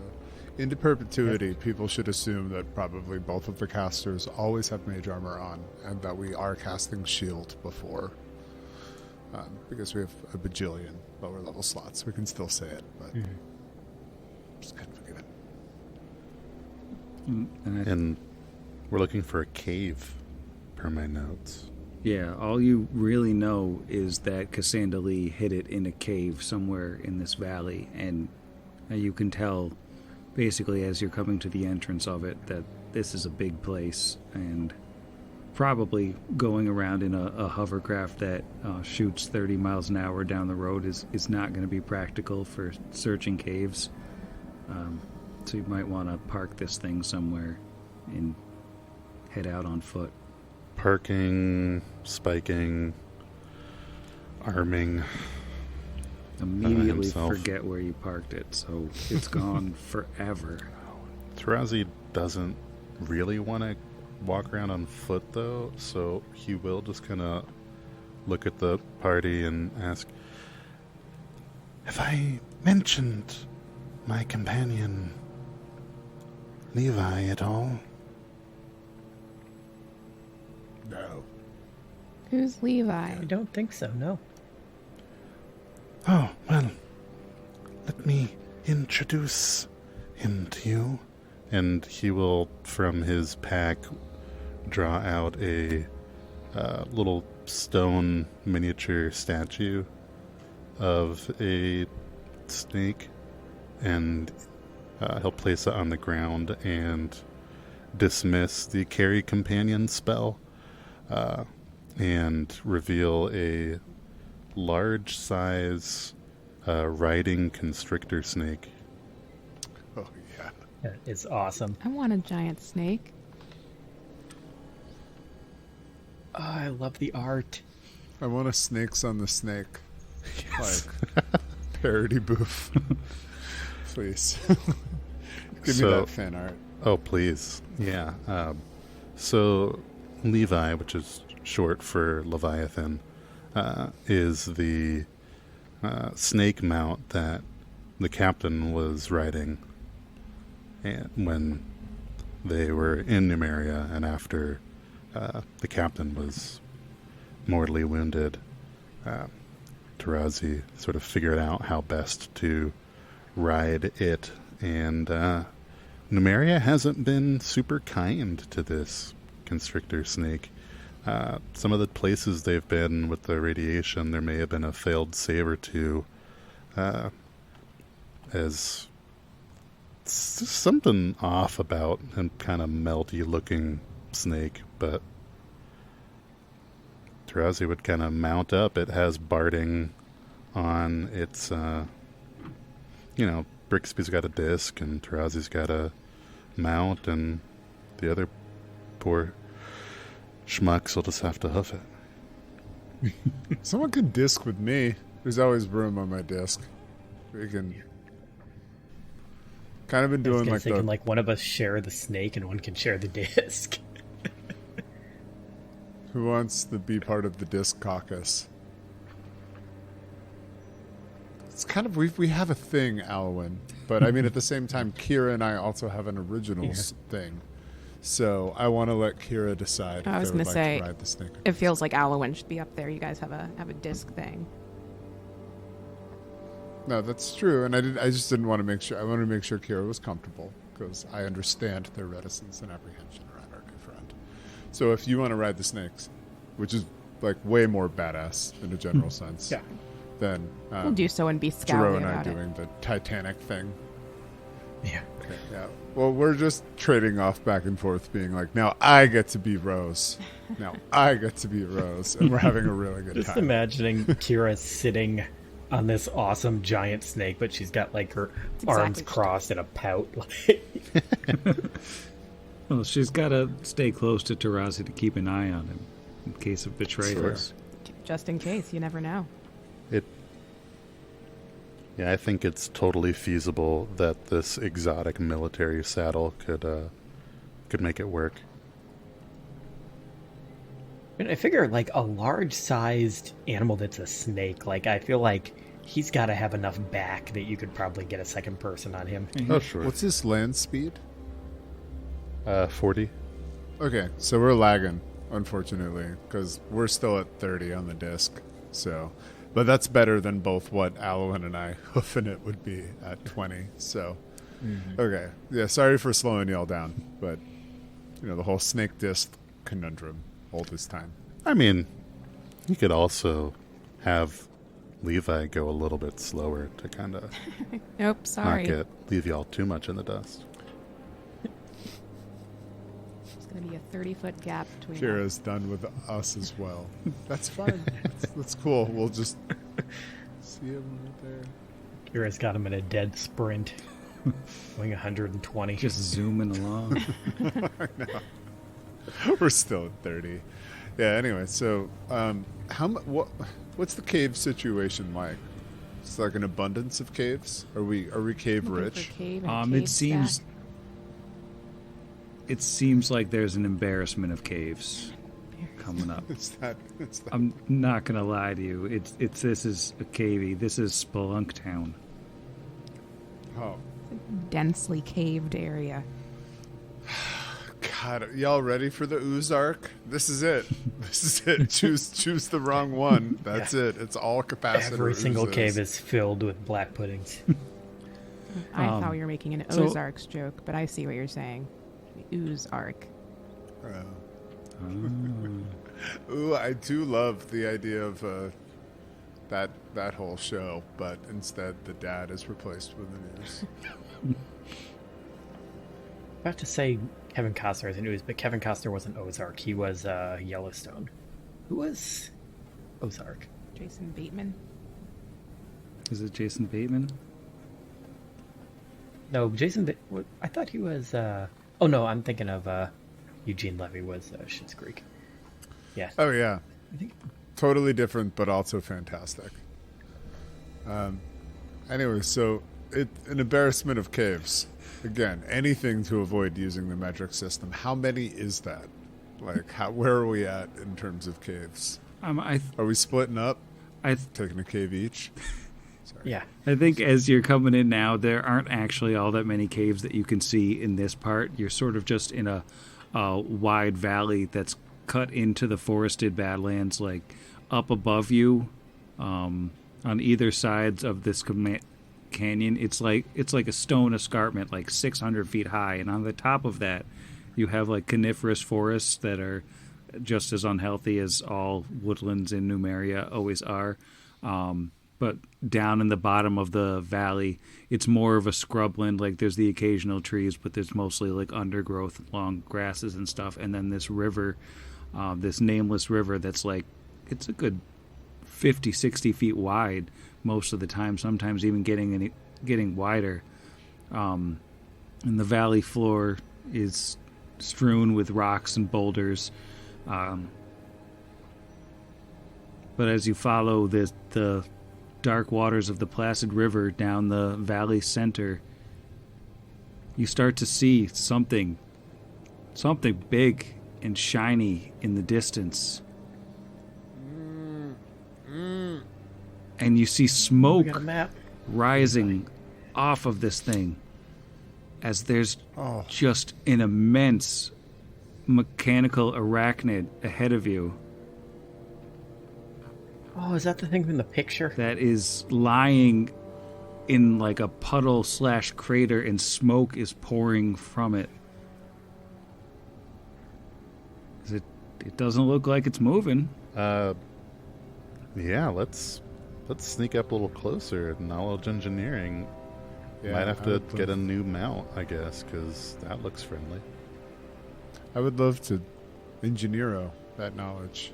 into perpetuity. People should assume that probably both of the casters always have mage armor on, and that we are casting shield before, because we have a bajillion lower level slots. We can still say it, but just can't forgive it. And we're looking for a cave, per my notes. Yeah, all you really know is that Cassandra Lee hid it in a cave somewhere in this valley, and you can tell basically as you're coming to the entrance of it that this is a big place, and probably going around in a hovercraft that shoots 30 miles an hour down the road is not going to be practical for searching caves. So you might want to park this thing somewhere and head out on foot. Parking, spiking, arming. Immediately himself. forget where you parked it, so it's gone forever. Tarazi doesn't really want to walk around on foot, though, so he will just kind of look at the party and ask, "Have I mentioned my companion Levi at all?" No. Who's Levi? I don't think so, no. "Oh, well, let me introduce him to you." And he will, from his pack, draw out a little stone miniature statue of a snake, and he'll place it on the ground and dismiss the carry companion spell, and reveal a large size riding constrictor snake. It's awesome. I want a giant snake. Oh, I love the art. I want a snakes on the snake. Like parody booth. Please. Give me that fan art. Oh, please. Yeah. So Levi, which is short for Leviathan, is the snake mount that the captain was riding when they were in Numeria and after the captain was mortally wounded. Tarazi sort of figured out how best to ride it, and Numeria hasn't been super kind to this constrictor snake. Some of the places they've been with the radiation, there may have been a failed save or two, as something off about a kind of melty looking snake, but Tarazi would kind of mount up. It has barding on its, Brixby's got a disc and Tarazi's got a mount, and the other poor schmucks will just have to hoof it. Someone can disc with me. There's always room on my disc. We can kind of been doing like thinking like one of us share the snake and one can share the disc. Who wants to be part of the disc caucus? It's kind of we have a thing, Alwyn, but I mean at the same time, Kira and I also have an originals thing. So I want to let Kira decide. I was going gonna to say, ride the snake. it feels like Alwyn should be up there. You guys have a disc thing. No, that's true, and I just didn't want to make sure. I wanted to make sure Kira was comfortable because I understand their reticence and apprehension around our new friend. So if you want to ride the snakes, which is like way more badass in a general sense, Yeah. then We'll do so and be Jero scowly and I about it. doing the Titanic thing. Yeah. Okay, yeah. Well, we're just trading off back and forth, being like, now I get to be Rose. Now I get to be Rose, and we're having a really good Just time. imagining Kira sitting on this awesome giant snake, but she's got like her arms exactly. crossed in a pout. Well, she's got to stay close to Tarazi to keep an eye on him in case of betrayals. Just in case, you never know. Yeah, I think it's totally feasible that this exotic military saddle could make it work. And I figure like a large-sized animal that's a snake, like I feel like he's got to have enough back that you could probably get a second person on him. Oh, sure. What's his land speed? 40. Okay, so we're lagging, unfortunately, because we're still at 30 on the disc. So, but that's better than both what Alwyn and I hoofing it would be at 20. So, okay, yeah. Sorry for slowing y'all down, but the whole snake disc conundrum all this time. I mean, you could also have Levi go a little bit slower to kind of Nope, sorry. leave y'all too much in the dust. There's going to be a 30-foot gap between us. Kira's done with us as well. That's fine. that's cool. We'll just see him right there. Kira's got him in a dead sprint, going 120. Just zooming along. I know. We're still at 30. Yeah. Anyway, so what's the cave situation like? It's like an abundance of caves. Are we cave Looking rich? for cave and It cave seems stack. it seems like there's an embarrassment of caves coming up. It's that. I'm not gonna lie to you. This is a cavey. This is Spelunk Town. Oh Densely caved area. God, y'all ready for the ooze arc? This is it. This is it. Choose the wrong one. That's it. It's all capacitor. Every single oozes. cave is filled with black puddings. I thought you were making an so- Ozarks joke, but I see what you're saying. The ooze arc. Ooh, I do love the idea of that whole show, but instead the dad is replaced with an ooze. About to say Kevin Costner is an ooze, but Kevin Costner wasn't Ozark. He was Yellowstone. Who was Ozark? Jason Bateman. Is it Jason Bateman? No, Jason. I thought he was. Oh no, I'm thinking of Eugene Levy was Schitt's Creek. Yeah. Oh yeah, I think. totally different, but also fantastic. Anyway, so an embarrassment of caves. Again, anything to avoid using the metric system. How many is that? Like, where are we at in terms of caves? Are we splitting up? Taking a cave each? Sorry. Yeah. I think as you're coming in now, there aren't actually all that many caves that you can see in this part. You're sort of just in a wide valley that's cut into the forested Badlands, like up above you, on either sides of this canyon. It's like a stone escarpment, like 600 feet high, and on the top of that, you have like coniferous forests that are just as unhealthy as all woodlands in Numeria always are. But down in the bottom of the valley, it's more of a scrubland. Like there's the occasional trees, but there's mostly like undergrowth, long grasses and stuff. And then this river, this nameless river that's like, it's a good 50, 60 feet wide most of the time, sometimes even getting wider. And the valley floor is strewn with rocks and boulders. But as you follow the dark waters of the Placid River down the valley center, you start to see something big and shiny in the distance. And you see smoke rising off of this thing as there's just an immense mechanical arachnid ahead of you. Oh, is that the thing from the picture? That is lying in like a puddle / crater, and smoke is pouring from it. It doesn't look like it's moving. Yeah, let's sneak up a little closer. Knowledge engineering. Yeah, Might have to get a new mount, I guess, because that looks friendly. I would love to engineero that knowledge.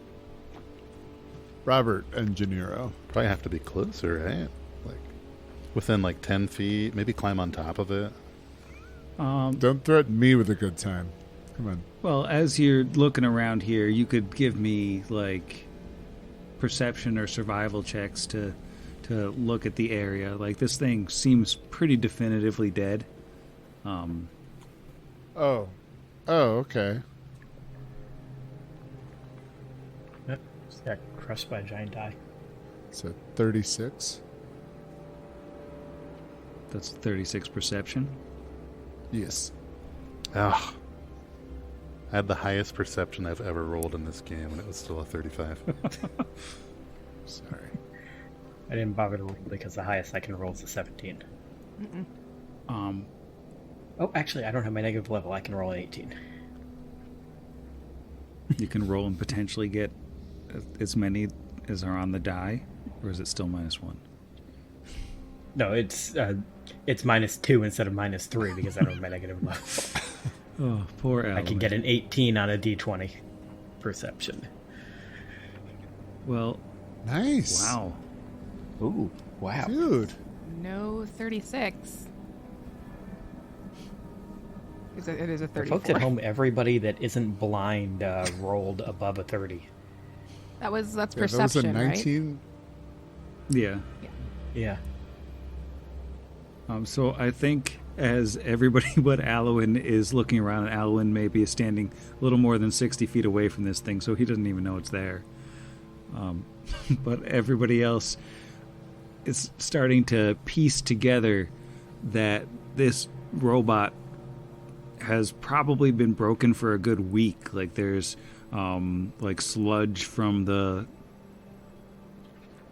Robert Engineero. Probably have to be closer, right? Like within like 10 feet. Maybe climb on top of it. Don't threaten me with a good time. Come on. Well, as you're looking around here, you could give me like perception or survival checks to look at the area. Like this thing seems pretty definitively dead. Oh, okay. Yep. Just got crushed by a giant eye. So 36. That's 36 perception. Yes. Ah, I had the highest perception I've ever rolled in this game, and it was still a 35. Sorry. I didn't bother to roll because the highest I can roll is a 17. Oh, actually, I don't have my negative level. I can roll an 18. You can roll and potentially get as many as are on the die, or is it still -1? No, it's -2 instead of -3 because I don't have my negative level. Oh, poor Alan. I can get an 18 on a D20 perception. Well, Nice. wow. Ooh, wow. Dude. No 36. It is a For 34. folks at home, everybody that isn't blind rolled above a 30. That's Yeah, that perception, was a right? 19. Yeah. Yeah. So I think as everybody but Alwyn is looking around, and Alwyn maybe is standing a little more than 60 feet away from this thing, so he doesn't even know it's there. But everybody else is starting to piece together that this robot has probably been broken for a good week. Like there's like sludge from the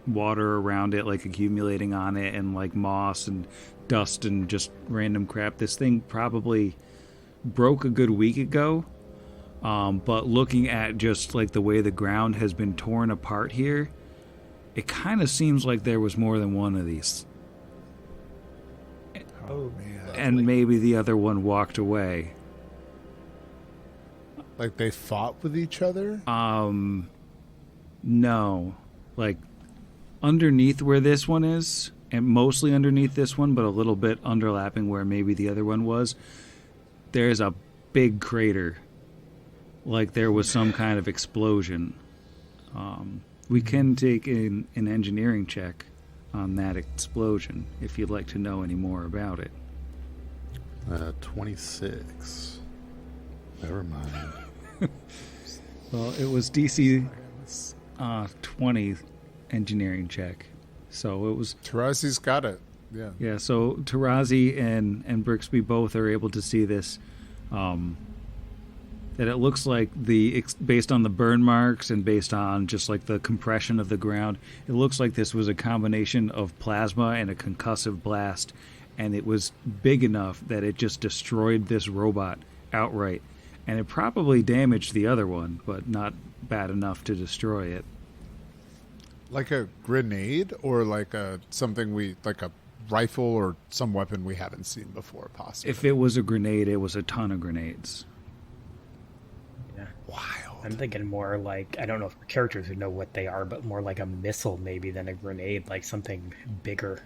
water around it, like accumulating on it, and like moss and dust and just random crap. This thing probably broke a good week ago. But looking at just like the way the ground has been torn apart here, it kind of seems like there was more than one of these. Oh, man. And maybe the other one walked away. Like they fought with each other? No. Like underneath where this one is, and mostly underneath this one, but a little bit underlapping where maybe the other one was, there's a big crater, like there was some kind of explosion. We can take an engineering check on that explosion if you'd like to know any more about it. 26. Never mind. Well, it was DC 20 engineering check, so it was. Tarazi's got it. Yeah. Yeah, so Tarazi and Brixby both are able to see this. That it looks like based on the burn marks and based on just like the compression of the ground, it looks like this was a combination of plasma and a concussive blast, and it was big enough that it just destroyed this robot outright. And it probably damaged the other one, but not bad enough to destroy it. Like a grenade, or like something like a rifle or some weapon we haven't seen before, possibly. If it was a grenade, it was a ton of grenades. Yeah. Wild. I'm thinking more like, I don't know if our characters would know what they are, but more like a missile maybe than a grenade, like something bigger.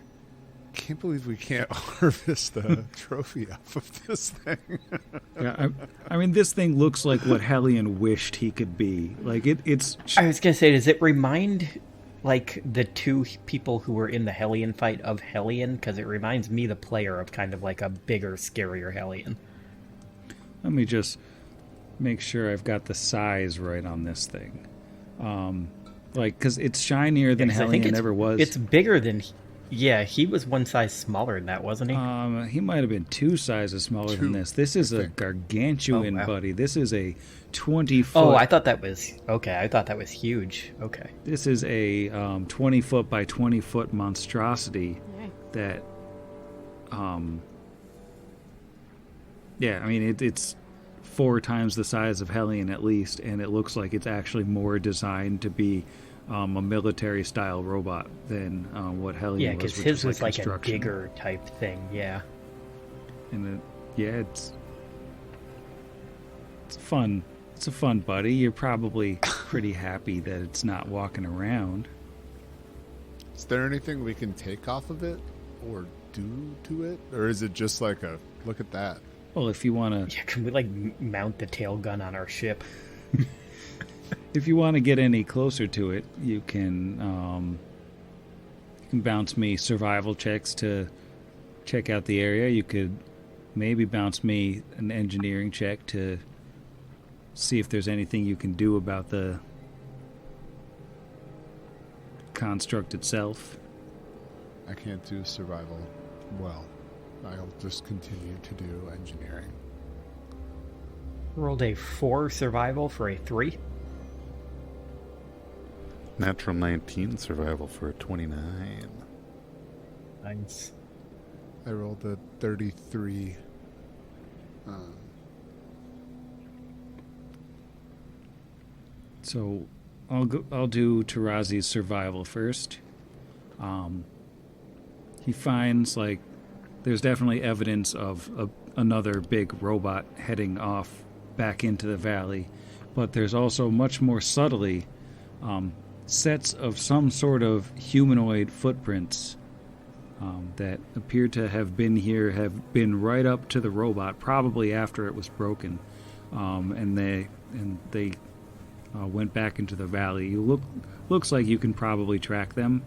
Can't believe we can't harvest the trophy off of this thing. Yeah, I mean, this thing looks like what Hellion wished he could be. Like it's. I was gonna say, does it remind like the two people who were in the Hellion fight of Hellion? Because it reminds me, the player, of kind of like a bigger, scarier Hellion. Let me just make sure I've got the size right on this thing. Because it's shinier than Hellion ever was. It's bigger than. Yeah, he was one size smaller than that, wasn't he? He might have been 2 sizes smaller than this. This is a gargantuan, buddy. This is a 20-foot... Oh, I thought that was... Okay, I thought that was huge. Okay. This is a 20-foot by 20-foot monstrosity that... Yeah, I mean, it's 4 times the size of Hellion at least, and it looks like it's actually more designed to be... a military-style robot than what Hellion was. Yeah, because his was like a bigger type thing, yeah. And it's fun. It's a fun buddy. You're probably pretty happy that it's not walking around. Is there anything we can take off of it or do to it? Or is it just like a, look at that? Well, if you want to... Yeah, can we like mount the tail gun on our ship? If you want to get any closer to it, you can bounce me survival checks to check out the area. You could maybe bounce me an engineering check to see if there's anything you can do about the construct itself. I can't do survival well. I'll just continue to do engineering. Rolled a 4 survival for a 3. Natural 19 survival for a 29. Nice. I rolled a 33. So I'll do Tarazi's survival first. He finds like there's definitely evidence of another big robot heading off back into the valley, but there's also much more subtly sets of some sort of humanoid footprints that appear to have been here, have been right up to the robot, probably after it was broken, and they went back into the valley. Looks like you can probably track them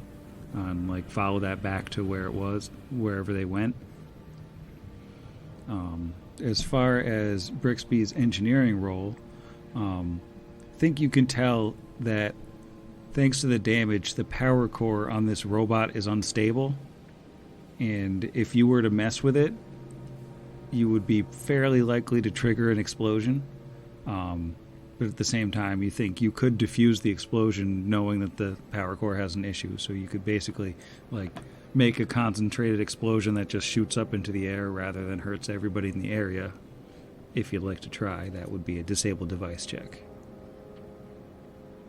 and like follow that back to where it was, wherever they went. As far as Brixby's engineering role, think you can tell that thanks to the damage, the power core on this robot is unstable, and if you were to mess with it, you would be fairly likely to trigger an explosion. But at the same time, you think you could defuse the explosion knowing that the power core has an issue, so you could basically like make a concentrated explosion that just shoots up into the air rather than hurts everybody in the area. If you'd like to try, that would be a disabled device check.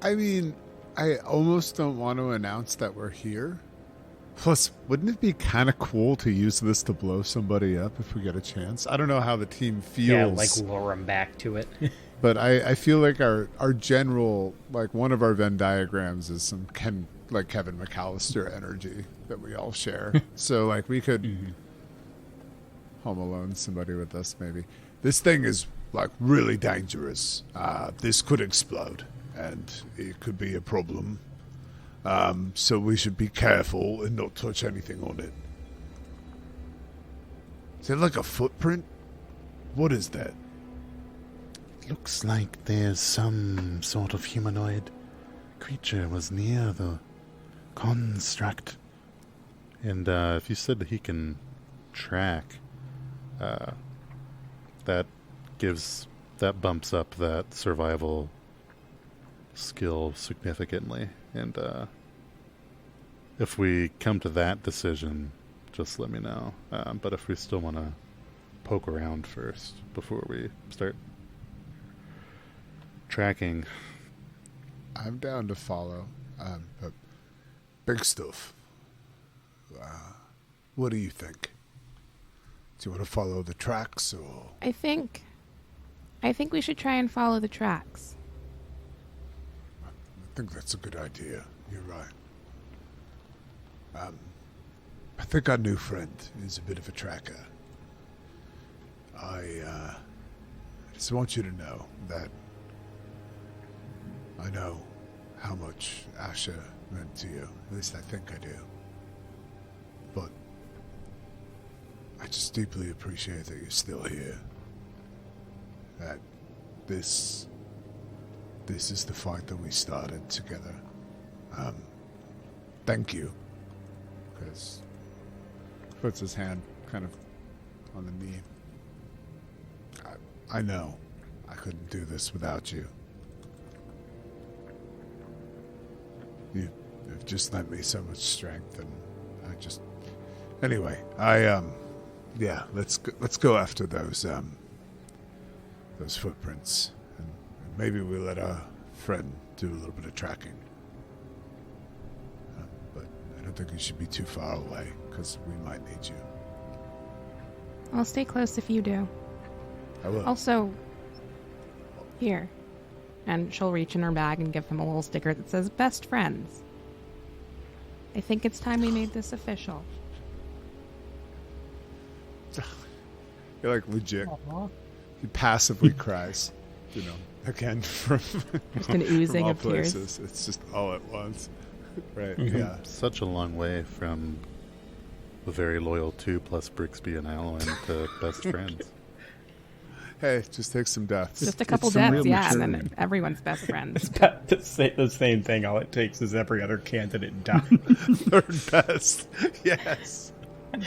I mean, I almost don't want to announce that we're here, Plus, wouldn't it be kind of cool to use this to blow somebody up if we get a chance? I don't know how the team feels. Yeah, like lure them back to it. But I feel like our general, like one of our Venn diagrams is some Kevin McAllister energy that we all share. So like we could Home Alone somebody with us maybe. This thing is like really dangerous. This could explode and it could be a problem. So we should be careful and not touch anything on it. Is it like a footprint? What is that? Looks like there's some sort of humanoid creature was near the construct. And if you said that he can track, that bumps up that survival skill significantly. And if we come to that decision, just let me know. But if we still want to poke around first before we start tracking, I'm down to follow. But big stuff. What do you think? Do you want to follow the tracks or? I think we should try and follow the tracks. I think that's a good idea. You're right. I think our new friend is a bit of a tracker. I just want you to know that I know how much Asher meant to you. At least I think I do. But I just deeply appreciate that you're still here. That this is the fight that we started together. Thank you. Because puts his hand kind of on the knee. I know I couldn't do this without you. You've just lent me so much strength, and I just. Anyway, yeah, let's go after those footprints, and maybe we let our friend do a little bit of tracking. But I don't think you should be too far away, because we might need you. I'll stay close if you do. I will. Also, here. And she'll reach in her bag and give him a little sticker that says, "Best friends." I think it's time we made this official. You're like legit. He passively cries, again from Just an oozing from all of tears. places. It's just all at once. Right, Mhm. yeah. such a long way from the very loyal 2 plus Brixby and Alwyn to best friends. Hey, just take some deaths. Just a couple it's some deaths, real yeah, and then maturity. everyone's best friends. About to say the same thing. All it takes is every other candidate die. Third best. Yes.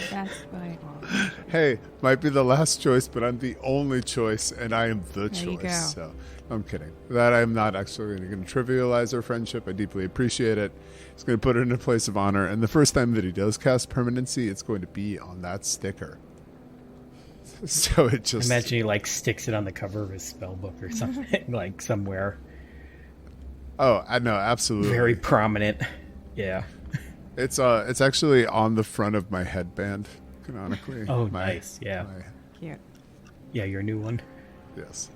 Best by all. Hey, might be the last choice, but I'm the only choice, and I am the There you choice. go. So I'm kidding. That I'm not actually going to trivialize our friendship. I deeply appreciate it. It's going to put it in a place of honor, and the first time that he does cast permanency, it's going to be on that sticker. So it just. Imagine he like sticks it on the cover of his spell book or something, like somewhere Oh, I know, absolutely. very prominent. Yeah. It's actually on the front of my headband, canonically. Oh, nice. Yeah. Cute. Yeah, your new one. Yes.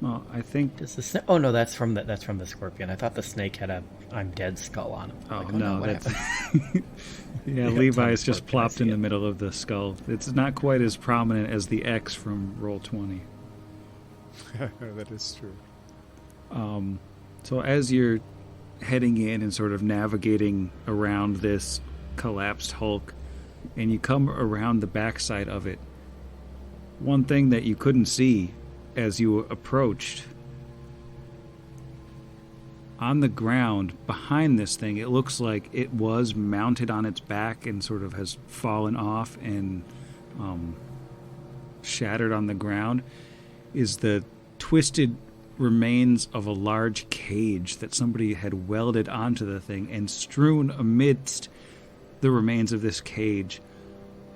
Well, I think. Does the oh no, that's from the scorpion. I thought the snake had a "I'm dead" skull on it. Oh, Like, no, what that's. happened? Yeah, got Levi's some just pork, can I plopped see in the it? middle of the skull. It's not quite as prominent as the X from Roll20. That is true. So as you're heading in and sort of navigating around this collapsed hulk, and you come around the backside of it, one thing that you couldn't see as you approached, on the ground behind this thing, it looks like it was mounted on its back and sort of has fallen off and shattered on the ground, is the twisted remains of a large cage that somebody had welded onto the thing, and strewn amidst the remains of this cage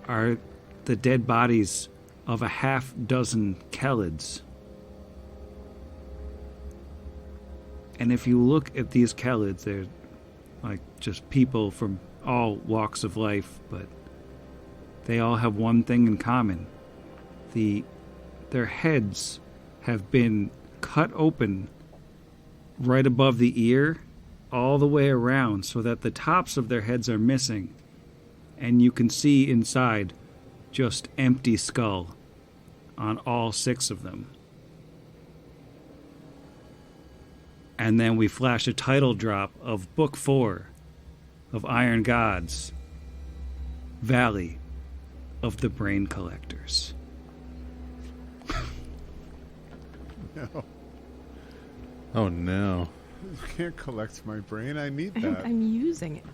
are the dead bodies of a half-dozen Kelids. And if you look at these Kelids, they're like just people from all walks of life, but they all have one thing in common. Their heads have been cut open right above the ear all the way around so that the tops of their heads are missing, and you can see inside just empty skull on all 6 of them. And then we flash a title drop of Book 4 of Iron Gods, Valley of the Brain Collectors. No, Oh no. you can't collect my brain. I need I'm, that. I'm using it.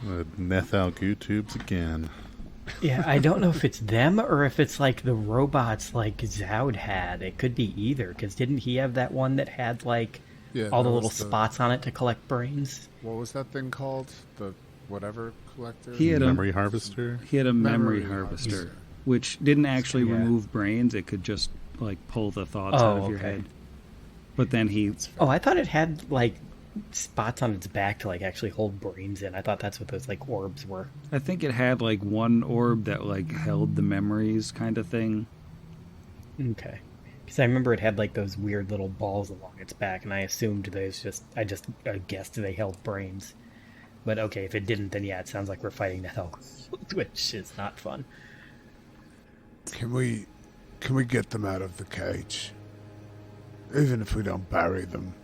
The Nethal goo tubes again. Yeah, I don't know if it's them or if it's like the robots like Zoud had. It could be either, because didn't he have that one that had like Yeah, all the that little was the- spots on it to collect brains? What was that thing called? The whatever collector? He had Memory harvester. He had a memory Memory harvester, harvester. which didn't actually Yeah. remove brains. It could just like pull the thoughts Oh, out of your okay. head. But then he Oh, I thought it had like spots on its back to like actually hold brains in. I thought that's what those like orbs were. I think it had like one orb that like held the memories kind of thing. Okay. Because I remember it had like those weird little balls along its back, and I assumed I guessed they held brains. But okay, if it didn't, then yeah, it sounds like we're fighting the hell, which is not fun. Can we get them out of the cage? Even if we don't bury them,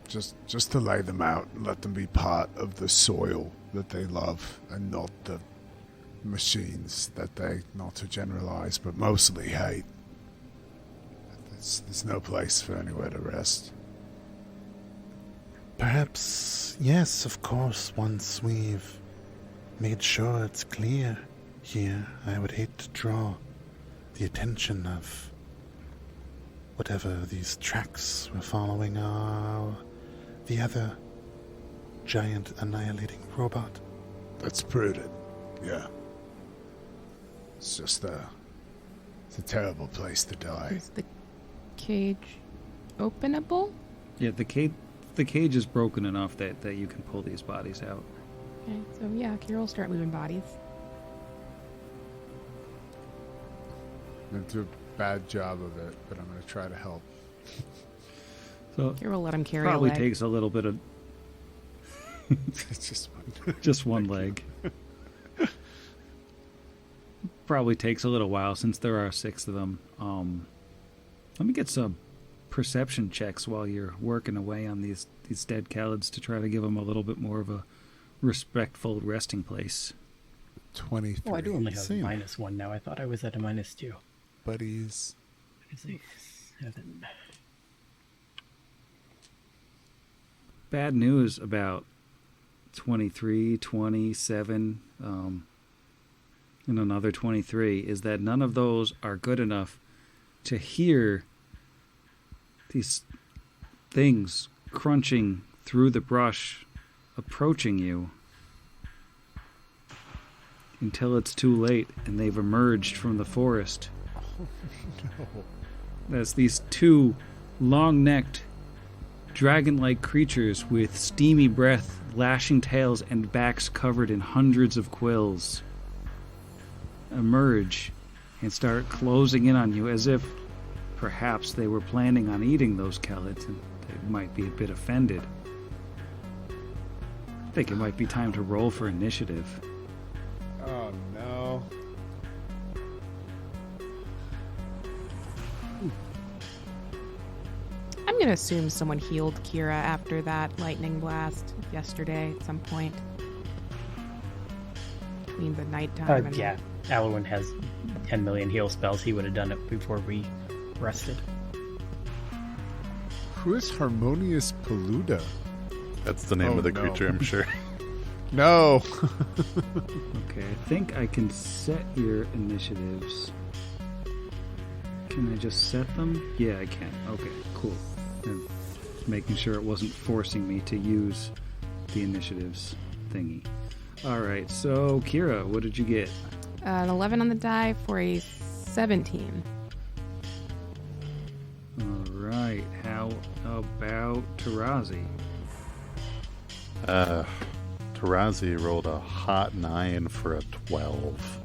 just to lay them out and let them be part of the soil that they love and not the machines that they, not to generalize, but mostly hate. There's no place for anywhere to rest. Perhaps, yes, of course, once we've made sure it's clear here, I would hate to draw the attention of whatever these tracks we're following are, the other giant annihilating robot. That's prudent, yeah. It's just it's a terrible place to die. Is the cage openable? Yeah, the cage is broken enough that you can pull these bodies out. Okay, so yeah, Kira will start moving bodies. I'm going to do a bad job of it, but I'm going to try to help. So Kira will let him carry probably a leg. takes a little bit of It's just one. just one leg. Probably takes a little while since there are 6 of them. Let me get some perception checks while you're working away on these dead Khalids to try to give them a little bit more of a respectful resting place. 23. Oh, I do only have Same. -1 now. I thought I was at a -2. Buddies. It's a 7. Bad news about 23, 27, and another 23 is that none of those are good enough to hear these things crunching through the brush approaching you until it's too late and they've emerged from the forest. As these 2 long-necked dragon-like creatures with steamy breath, lashing tails, and backs covered in hundreds of quills emerge and start closing in on you as if perhaps they were planning on eating those Khalids and they might be a bit offended. I think it might be time to roll for initiative. Oh, no. I'm gonna assume someone healed Kira after that lightning blast yesterday at some point. Between the nighttime and Yeah, Alwyn has 10 million heal spells. He would have done it before we rested. Who is Harmonious Paluda? That's the name Oh, of the no. creature, I'm sure. No. Okay, I think I can set your initiatives. Can I just set them? Yeah, I can. Okay, cool. And making sure it wasn't forcing me to use the initiatives thingy. Alright, so Kira, what did you get? an 11 on the die for a 17. Alright, how about Tarazi? Tarazi rolled a hot 9 for a 12.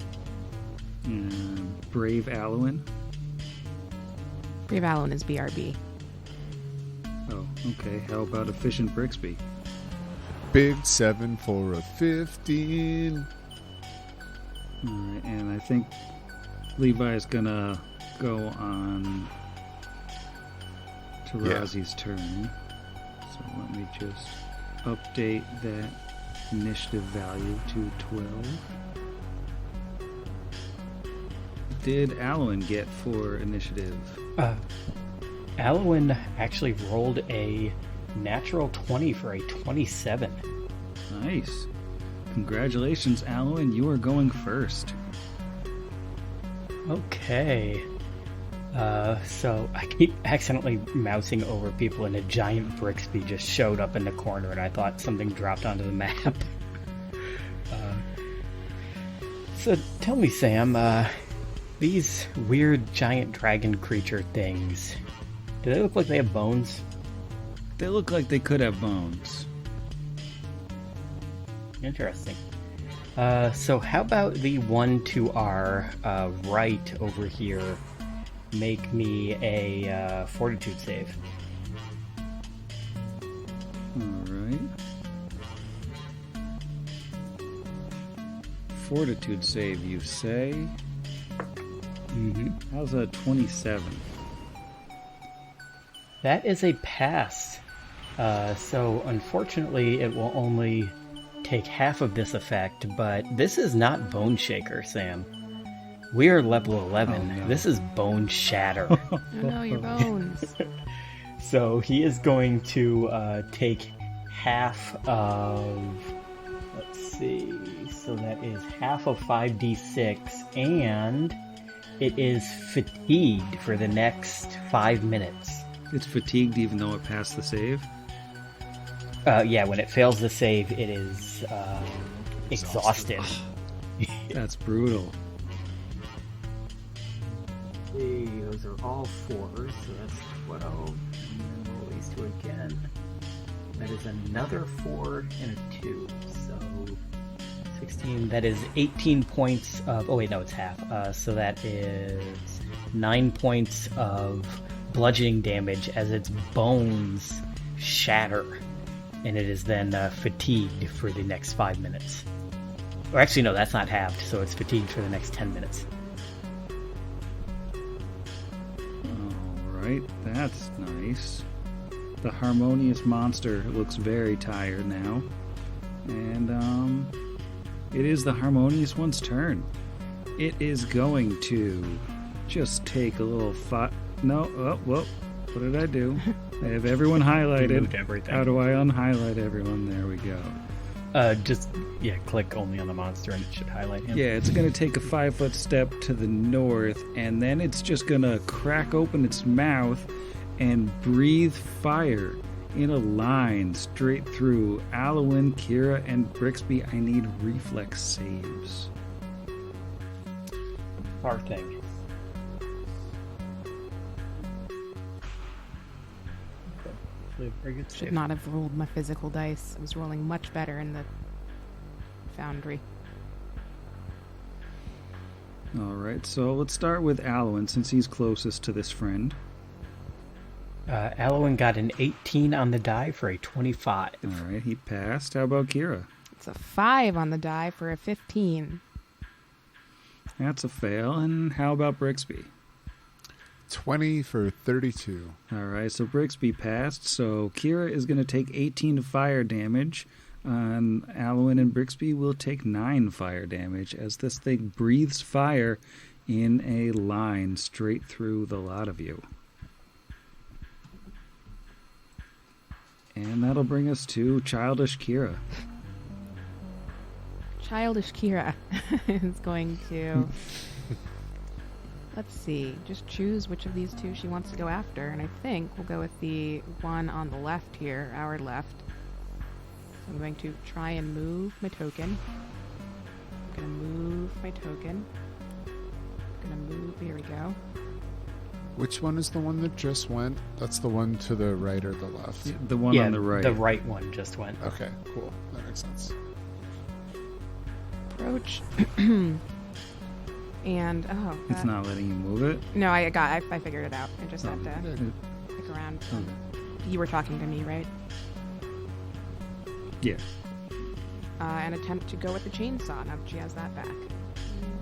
And Brave Alwyn. Brave Allen is BRB. Oh, okay. How about Efficient Brixby? Big 7 for a 15. All right, and I think Levi's gonna go on Tarazi's turn. So let me just update that initiative value to 12. Did Alwyn get for initiative? Alwyn actually rolled a natural 20 for a 27. Nice. Congratulations, Alwyn. You are going first. Okay. So I keep accidentally mousing over people, and a giant Brixby just showed up in the corner, and I thought something dropped onto the map. So tell me, Sam, these weird giant dragon creature things, do they look like they have bones? They look like they could have bones. Interesting. So how about the one to our right over here make me a fortitude save? Alright. Fortitude save, you say? Mm-hmm. How's a 27? That is a pass. So unfortunately it will only take half of this effect, but this is not Bone Shaker, Sam. We are level 11. Oh, no. This is Bone Shatter. Oh no, your bones. So he is going to take half of... Let's see. So that is half of 5d6, and it is fatigued for the next 5 minutes. It's fatigued even though it passed the save? Yeah, when it fails the save, it is exhausted. That's brutal. See, those are all 4s, so that's 12. And then roll these 2 again. That is another 4 and a 2, so 16. That is 18 points of... Oh wait, no, it's half. So that is 9 points of bludgeoning damage as its bones shatter. And it is then fatigued for the next 5 minutes. Or actually, no, that's not halved, so it's fatigued for the next 10 minutes. Alright, that's nice. The harmonious monster looks very tired now. And, it is the harmonious one's turn. It is going to just take a little No, oh, whoa. What did I do? I have everyone highlighted. Moved everything. How do I unhighlight everyone? There we go. Click only on the monster and it should highlight him. Yeah, it's going to take a 5-foot step to the north, and then it's just going to crack open its mouth and breathe fire in a line straight through Alwyn, Kira, and Brixby. I need reflex saves. Far thing. Very good Should save. not have rolled my physical dice. I was rolling much better in the foundry. Alright, so let's start with Alwyn since he's closest to this friend. Alwyn got an 18 on the die for a 25. Alright, he passed. How about Kira? It's a 5 on the die for a 15. That's a fail. And how about Brixby? 20 for 32. Alright, so Brixby passed, so Kira is going to take 18 fire damage. Alwyn and Brixby will take 9 fire damage as this thing breathes fire in a line straight through the lot of you. And that'll bring us to Childish Kira. Childish Kira is going to... Let's see, just choose which of these two she wants to go after, and I think we'll go with the one on the left here, our left. So I'm going to try and move my token. I'm going to move my token. I'm going to move, here we go. Which one is the one that just went? That's the one to the right or the left? The one on the right. The right one just went. Okay, cool. That makes sense. approach. And It's not letting you move it. No, I figured it out. I just had to Okay. pick around. Okay. You were talking to me, right? Yeah. And attempt to go with the chainsaw. Now that she has that back.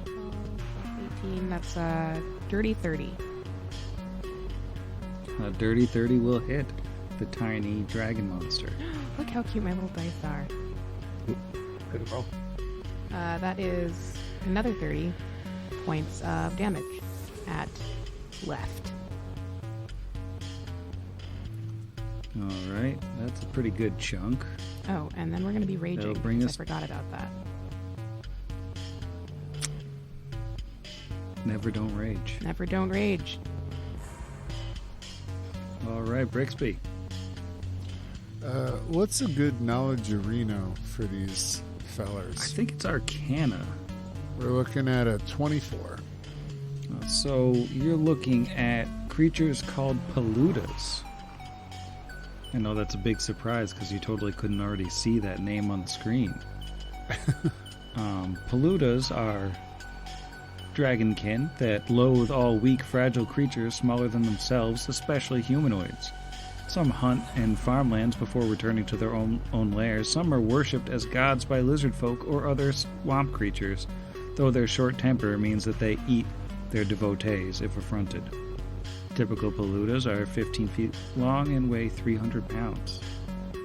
12, 18. That's dirty 30. A dirty 30 will hit the tiny dragon monster. Look how cute my little dice are. Good roll. That is another 30 points of damage at left. All right, that's a pretty good chunk. Oh, and then we're going to be raging. That'll bring because us- I forgot about that. Never don't rage. Never don't rage. All right, Brixby. What's a good knowledge arena for these fellers? I think it's Arcana. We're looking at a 24. So you're looking at creatures called Paludas. I know that's a big surprise because you totally couldn't already see that name on the screen. Paludas are dragonkin that loathe all weak, fragile creatures smaller than themselves, especially humanoids. Some hunt in farmlands before returning to their own lairs. Some are worshipped as gods by lizard folk or other swamp creatures, though their short temper means that they eat their devotees if affronted. Typical Paludas are 15 feet long and weigh 300 pounds.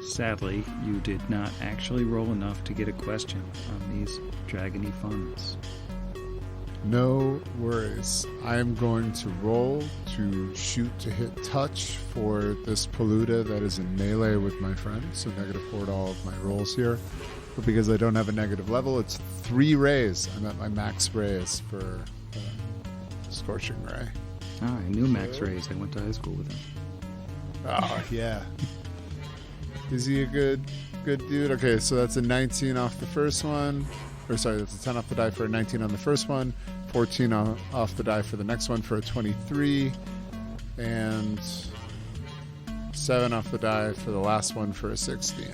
Sadly, you did not actually roll enough to get a question on these dragony funds. No worries. I am going to roll to shoot to hit touch for this Paluda that is in melee with my friend. So -4 to all of my rolls here. But because I don't have a negative level, it's 3 rays. I'm at my max rays for Scorching Ray. Ah, I knew Max Reyes. I went to high school with him. Oh, yeah. Is he a good dude? Okay, so that's a 19 off the first one. Or sorry, that's a 10 off the die for a 19 on the first one. 14 off the die for the next one for a 23. And 7 off the die for the last one for a 16.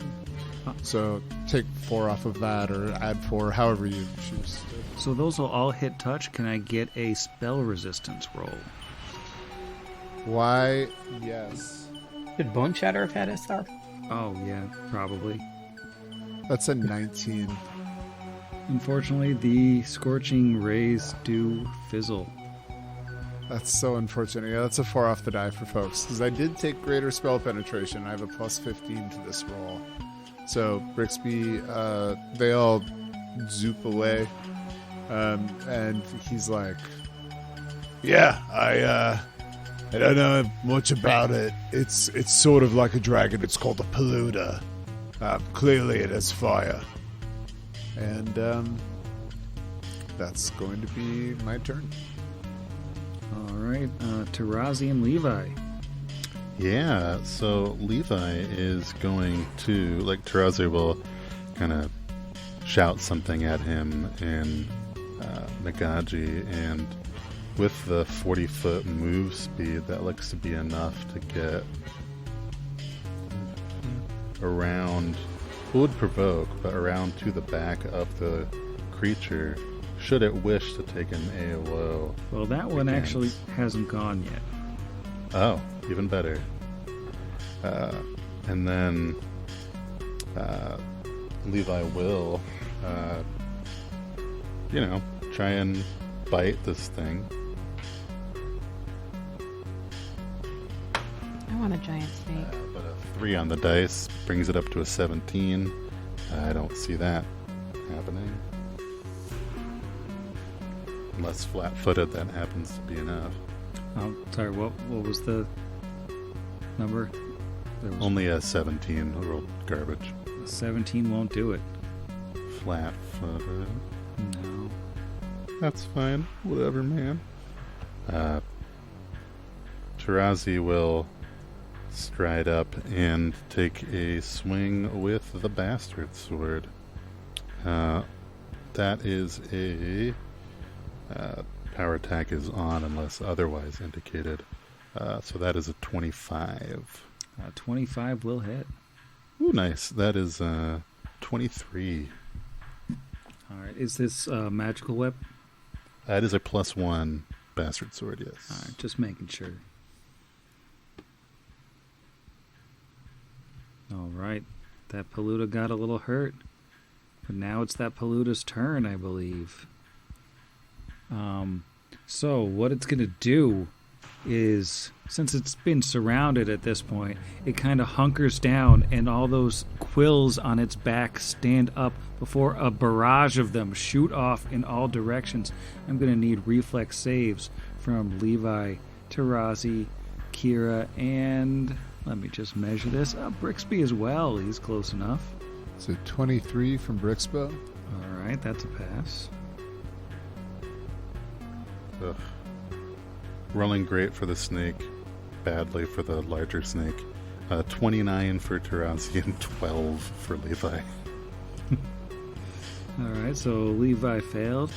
So take 4 off of that or add 4, however you choose to. So those will all hit touch. Can I get a spell resistance roll? Why? Yes. Did Bone Shatter have had SR? Oh, yeah, probably. That's a 19. Unfortunately, the scorching rays do fizzle. That's so unfortunate. Yeah, that's a 4 off the die for folks. Because I did take greater spell penetration. I have a plus 15 to this roll. So, Brixby, they all zoop away. And he's like, yeah, I don't know much about it. It's sort of like a dragon. It's called a Paluda. Clearly it has fire. And that's going to be my turn. All right, Tarazi and Levi. Yeah, so Levi is going to, like, Tarazi will kind of shout something at him in Nagaji, and with the 40-foot move speed, that looks to be enough to get around, would provoke, but around to the back of the creature, should it wish to take an AOO. Well, that one against- actually hasn't gone yet. Oh, even better. And then Levi will, try and bite this thing. I want a giant snake. But a 3 on the dice brings it up to a 17. I don't see that happening. Unless flat-footed, that happens to be enough. Oh, sorry, what was the number? There was Only a 17. I rolled garbage. 17 won't do it. Flat-footed. No. That's fine. Whatever, man. Tarazi will stride up and take a swing with the bastard sword. That is a power attack is on unless otherwise indicated. So that is a 25. 25 will hit. Ooh, nice. That is 23. All right. Is this magical weapon? That is a +1 bastard sword, yes. All right, just making sure. All right. That Paluda got a little hurt. But now it's that Paluda's turn, I believe. So what it's going to do is, since it's been surrounded at this point, it kind of hunkers down and all those quills on its back stand up before a barrage of them shoot off in all directions. I'm going to need reflex saves from Levi, Tarazi, Kira, and let me just measure this. Brixby as well. He's close enough. So 23 from Brixbo. All right, that's a pass. Ugh. Rolling great for the snake, badly for the larger snake. 29 for Tarazi and 12 for Levi. All right, so Levi failed.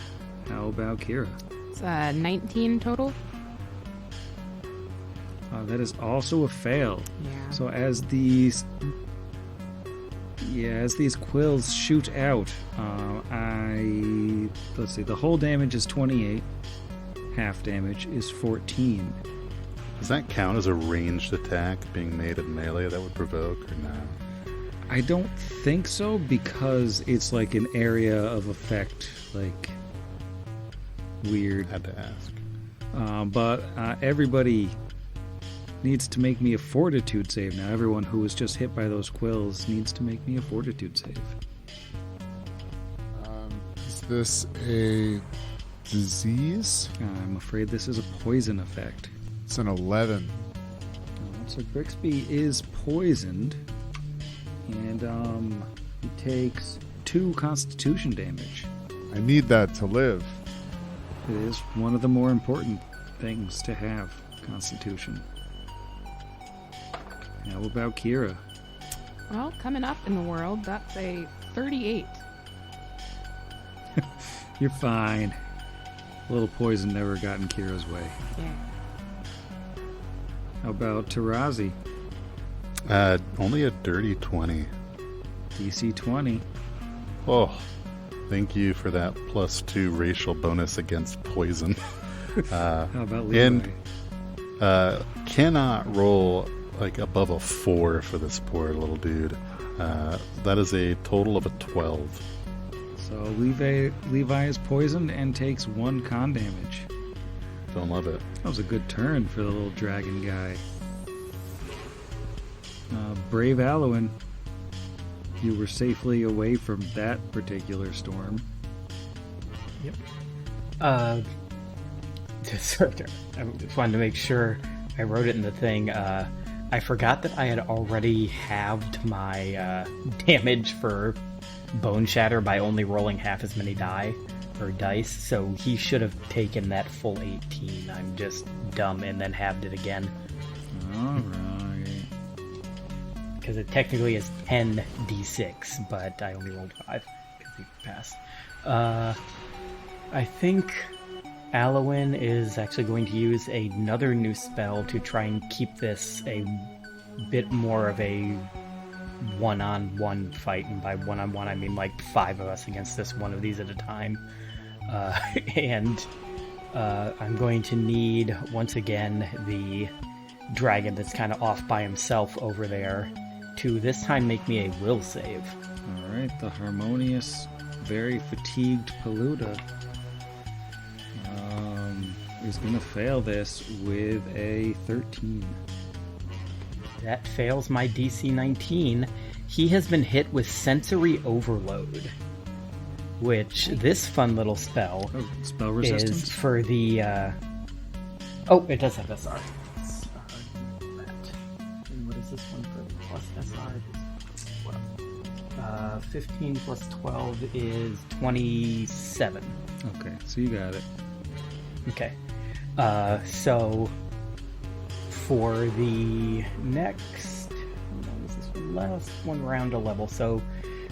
How about Kira? It's 19 total. That is also a fail. Yeah. So as these quills shoot out, let's see, the whole damage is 28. Half damage is 14. Does that count as a ranged attack being made at melee that would provoke, or no? I don't think so, because it's like an area of effect, like weird. Had to ask. But everybody needs to make me a fortitude save now. Everyone who was just hit by those quills needs to make me a fortitude save. Is this a disease? I'm afraid this is a poison effect. It's an 11. So Brixby is poisoned, and he takes 2 constitution damage. I need that to live. It is one of the more important things to have, constitution. How about Kira? Well, coming up in the world, that's a 38. You're fine. A little poison never got in Kira's way. Yeah. How about Tarazi? Only a dirty 20. DC 20. Oh, thank you for that +2 racial bonus against poison. How about Levi? And cannot roll like above a 4 for this poor little dude. That is a total of a 12. So Levi is poisoned and takes 1 con damage. Don't love it. That was a good turn for the little dragon guy. Brave Alwyn, you were safely away from that particular storm. Yep. I just wanted to make sure I wrote it in the thing. I forgot that I had already halved my damage for Bone Shatter by only rolling half as many dice, so he should have taken that full 18. I'm just dumb and then halved it again. Alright. Because it technically is 10 d6, but I only rolled 5 because he passed. I think Alwyn is actually going to use another new spell to try and keep this a bit more of a one-on-one fight, and by one-on-one I mean like 5 of us against this one of these at a time. And I'm going to need, once again, the dragon that's kind of off by himself over there to this time make me a will save. Alright, the harmonious, very fatigued Paluda is going to fail this with a 13. That fails my DC 19. He has been hit with sensory overload, which this fun little spell Spell resistance? is for the... Oh, it does have SR. And what is this one for plus SR? 15 plus 12 is 27. Okay, so you got it. Okay. So for the next, what was this one? Last one round a level. So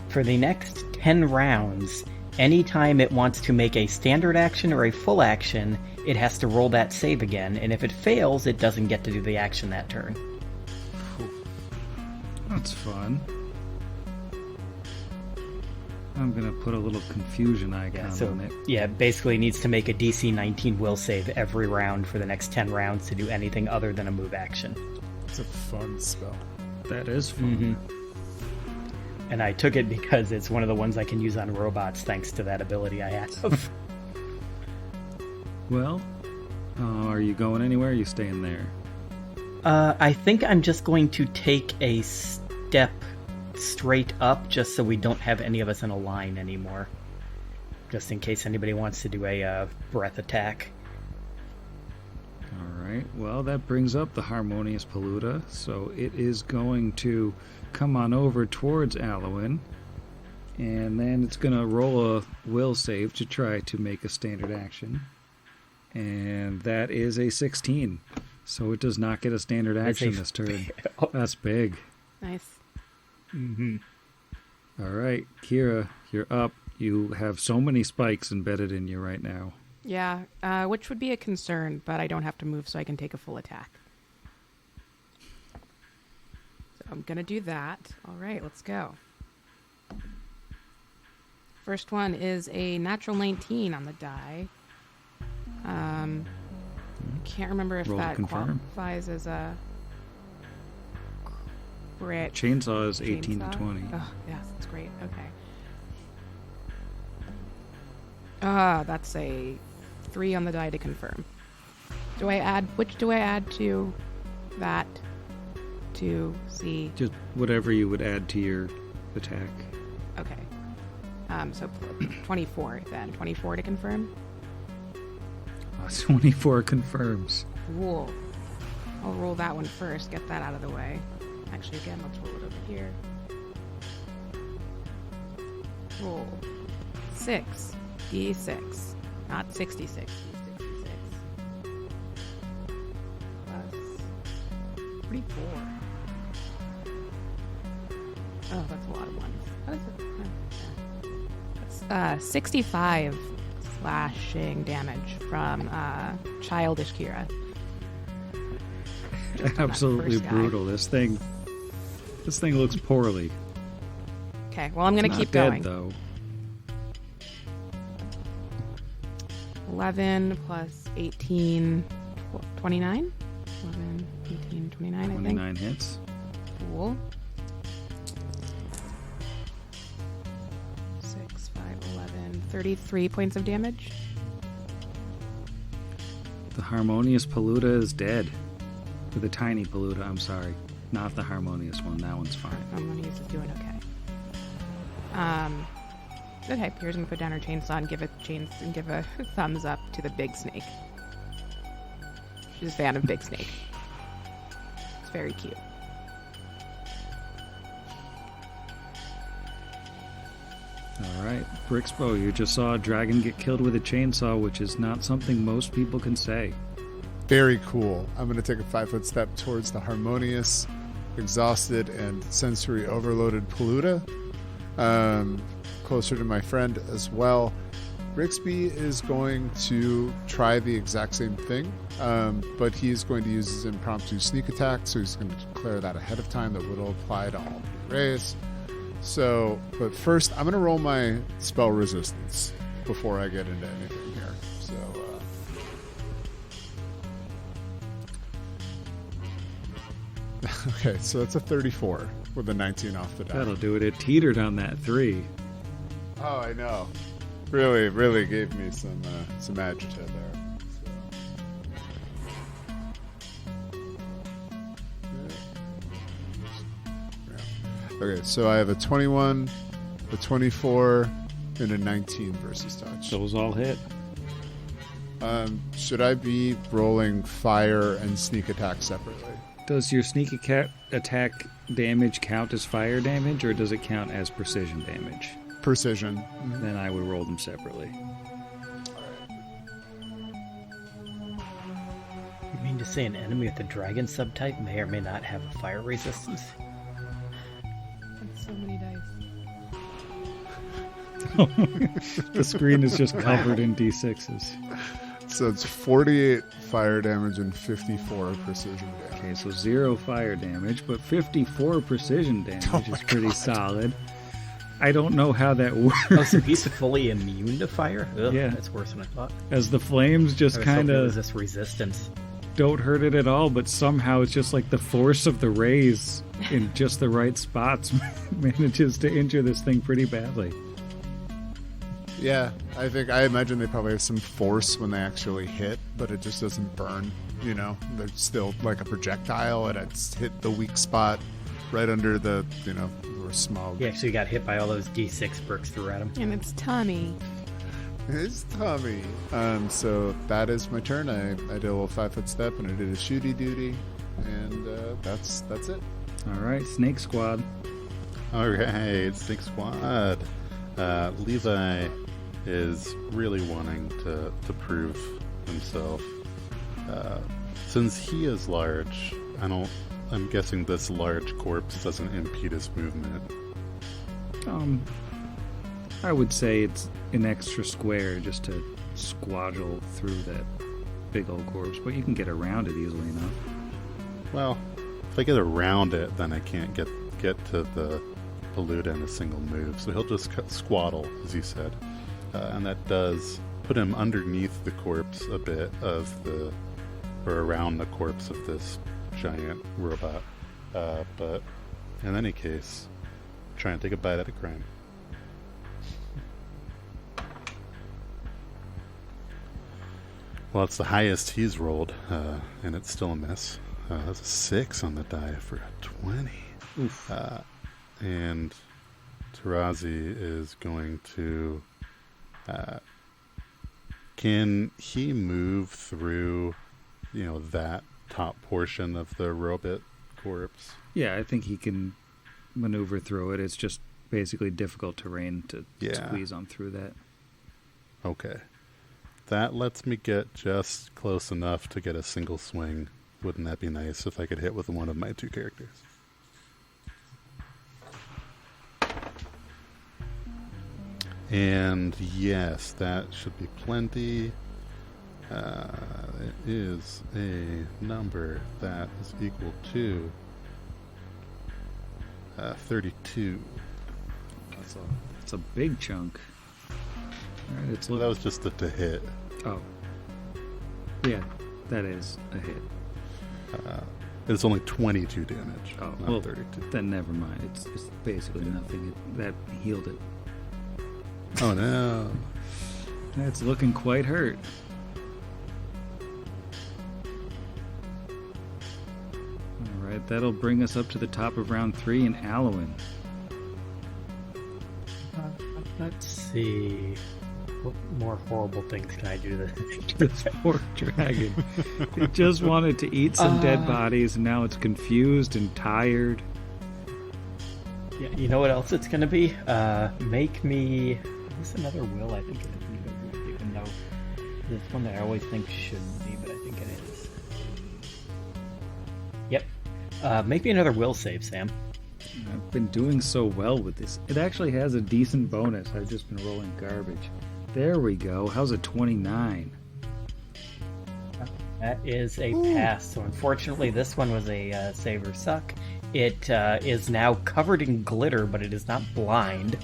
for the next 10 rounds, anytime it wants to make a standard action or a full action, it has to roll that save again, and if it fails, it doesn't get to do the action that turn. That's fun. I'm gonna put a little confusion icon So on it. yeah, basically needs to make a DC 19 will save every round for the next 10 rounds to do anything other than a move action. It's a fun spell. That is fun. And I took it because it's one of the ones I can use on robots thanks to that ability I have. Well, are you going anywhere? Or are you staying there? I think I'm just going to take a step straight up just so we don't have any of us in a line anymore. Just in case anybody wants to do a breath attack. All right. Well, that brings up the Harmonious Polluta, so it is going to come on over towards Alwyn, and then it's going to roll a will save to try to make a standard action. And that is a 16. So it does not get a standard action this turn. That's big. Nice. All right, Kira, you're up. You have so many spikes embedded in you right now. Yeah, which would be a concern, but I don't have to move, so I can take a full attack. So I'm going to do that. All right, let's go. First one is a natural 19 on the die. Can't remember if Roll to that confirm. qualifies as a crit. Chainsaw is 18 to Chainsaw? 20. Oh, yes, that's great. Okay. That's a 3 on the die to confirm. Which do I add to that to see? Just whatever you would add to your attack. Okay. So 24 then. 24 to confirm? 24 confirms. Cool. I'll roll that one first, get that out of the way. Actually, again, let's roll it over here. Roll 6 d6, not 66, d66. Plus 44. Oh, that's a lot of ones. What is it? That's 65 slashing damage from childish Kira. Absolutely first guy. brutal. This thing looks poorly. Okay, well, I'm going to Not keep dead, going. though. 11 plus 18, 29? 11, 18, 29, I think. 29 hits. Cool. 6, 5, 11, 33 points of damage. The Harmonious Polluta is dead. Or the Tiny Polluta, I'm sorry. Not the Harmonious one. That one's fine. Harmonious is doing okay. Okay, Pierre's gonna put down her chainsaw and give a thumbs up to the big snake. She's a fan of big snake. It's very cute. All right. Brixbo, you just saw a dragon get killed with a chainsaw, which is not something most people can say. Very cool. I'm going to take a 5-foot step towards the Harmonious, exhausted, and sensory overloaded Polluta. Closer to my friend as well. Brixby is going to try the exact same thing, but he's going to use his impromptu sneak attack, so he's going to declare that ahead of time. That will apply to all rays. So, but first, I'm going to roll my spell resistance before I get into anything here. So, okay, so that's a 34 with a 19 off the die. That'll do it. It teetered on that 3. Oh, I know. Really gave me some agita there. So. Okay, so I have a 21, a 24, and a 19 versus touch. Those all hit. Should I be rolling fire and sneak attack separately? Does your sneak attack damage count as fire damage, or does it count as precision damage? Precision. Then I would roll them separately. You mean to say an enemy with the dragon subtype may or may not have a fire resistance? That's so many dice. The screen is just covered in D6s. So it's 48 fire damage and 54 precision damage. Okay, so 0 fire damage, but 54 precision damage is pretty solid. I don't know how that Oh, works. so he's fully immune to fire? Ugh, Yeah. that's worse than I thought. As the flames I just was kind hoping it was of this resistance. don't hurt it at all, but somehow it's just like the force of the rays in just the right spots manages to injure this thing pretty badly. Yeah, I imagine they probably have some force when they actually hit, but it just doesn't burn. You know, they're still like a projectile, and it's hit the weak spot right under the or smog. He actually got hit by all those D6 bricks threw at him. And it's tummy. His tummy. So that is my turn. I did a little 5-foot step, and I did a shooty duty, and that's it. All right, Snake Squad. All right, Snake Squad. Levi is really wanting to prove himself. Since he is large, I'm guessing this large corpse doesn't impede his movement. I would say it's an extra square just to squadgle through that big old corpse, but you can get around it easily enough. Well, if I get around it, then I can't get to the Paluda in a single move. So he'll just squaddle, as you said. And that does put him underneath the corpse a bit or around the corpse of this giant robot. But in any case, try and take a bite at a crime. Well, it's the highest he's rolled, and it's still a miss. That's a 6 on the die for a 20. Oof. And Tarazi is going to... can he move through, that top portion of the robot corpse? Yeah, I think he can maneuver through it. It's just basically difficult terrain to squeeze on through that. Okay. That lets me get just close enough to get a single swing. Wouldn't that be nice if I could hit with one of my 2 characters? And yes, that should be plenty. It is a number that is equal to 32. That's a big chunk. All right, So that was just to hit. Oh. Yeah, that is a hit. It's only 22 damage, Oh, not well, 32. then never mind. It's basically nothing. That healed it. Oh no. That's looking quite hurt. Alright, that'll bring us up to the top of round 3 in Alwyn. Let's see. What more horrible things can I do to This poor dragon. It just wanted to eat some dead bodies, and now it's confused and tired. Yeah, you know what else it's going to be? Make me... Is this another will? I think it is. Even though there's one that I always think shouldn't be, but I think it is. Yep. Make me another will save, Sam. I've been doing so well with this. It actually has a decent bonus. I've just been rolling garbage. There we go. How's a 29? That is a pass. So unfortunately, this one was a save or suck. It is now covered in glitter, but it is not blind.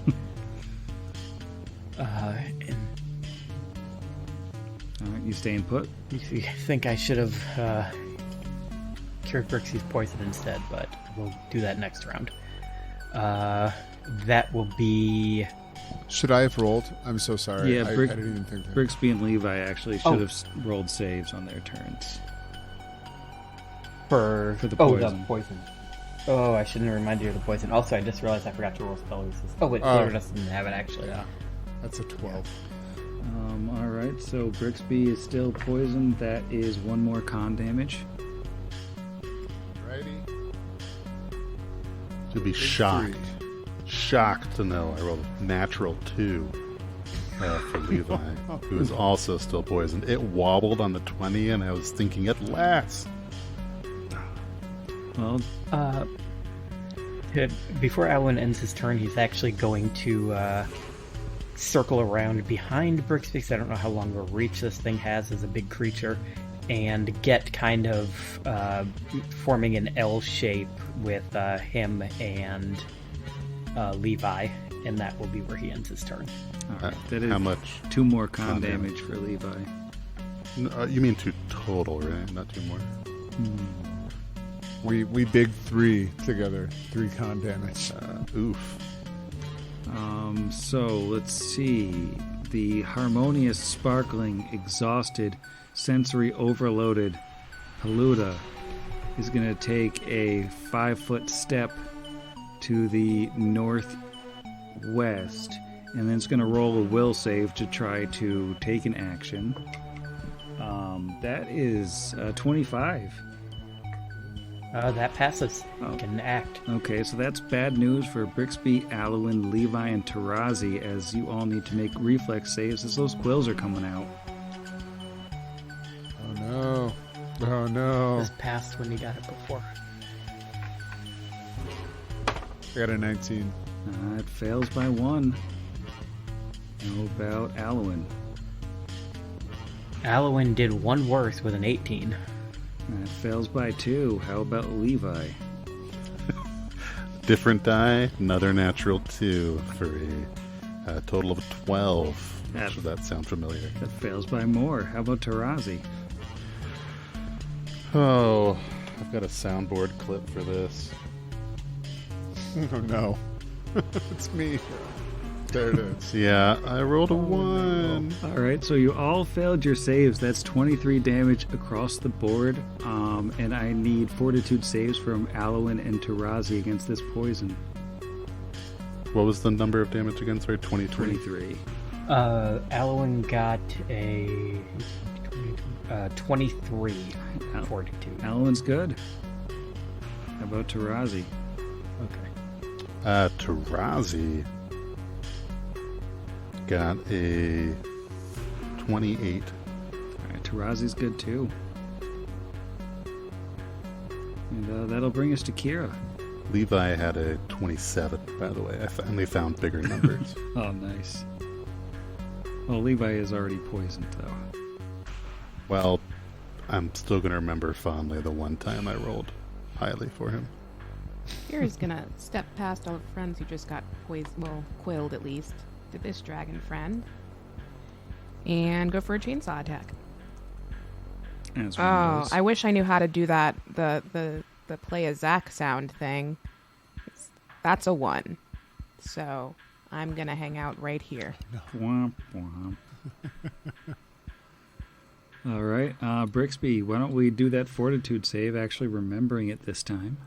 And Alright, you staying put? you think I should have cured Brixie's poison instead, but we'll do that next round. That will be... Should I have rolled? I'm so sorry. Yeah, I didn't even think that. Brixby and Levi actually should have rolled saves on their turns. For the Oh, poison. the poison. Oh, I shouldn't remind you of the poison. Also, I just realized I forgot to roll spell resist. Oh, wait, glitter doesn't have it, actually. Yeah, that's a 12. Alright, so Brixby is still poisoned. That is one more con damage. Righty. To be shocked. Shocked to know I rolled a natural 2 for Levi, who is also still poisoned. It wobbled on the 20, and I was thinking, at last. Well, Before Alwyn ends his turn, he's actually going to circle around behind Brixby, because I don't know how long of a reach this thing has as a big creature, and get kind of forming an L shape with him and Levi, and that will be where he ends his turn. All right, that is How much? 2 more con Con damage for Levi. You mean 2 total, right? Not 2 more. We big 3 together. 3 con damage. Oof. So let's see. The harmonious, sparkling, exhausted, sensory overloaded Paluda is going to take a 5-foot step to the northwest, and then it's going to roll a will save to try to take an action. That is 25. That passes. Oh. You can act. Okay, so that's bad news for Brixby, Alwyn, Levi, and Tarazi, as you all need to make reflex saves as those quills are coming out. Oh no. Oh no. This passed when you got it before. I got a 19. It fails by 1. How about Alwyn? Alwyn did 1 worse with an 18. That fails by 2. How about Levi? Different die, another natural 2 for a total of 12. Should that sound familiar? That fails by more. How about Tarazi? Oh, I've got a soundboard clip for this. Oh no. It's me. There it is. Yeah, I rolled a 1. Alright, so you all failed your saves. That's 23 damage across the board. And I need fortitude saves from Alwyn and Tarazi against this poison. What was the number of damage again? Sorry, 23. 23. Alwyn got a 23 fortitude. Alwyn's good. How about Tarazi? Okay. Tarazi got a 28. Alright, Tarazi's good too. And that'll bring us to Kira. Levi had a 27, by the way. I finally found bigger numbers. Oh, nice. Well, Levi is already poisoned, though. Well, I'm still going to remember fondly the one time I rolled highly for him. Kira's gonna step past all the friends who just got quilled at least, to this dragon friend, and go for a chainsaw attack. As one does. I wish I knew how to do that. The play a Zack sound thing. That's a 1. So I'm gonna hang out right here. Womp womp. All right, Brixby, why don't we do that fortitude save, actually remembering it this time?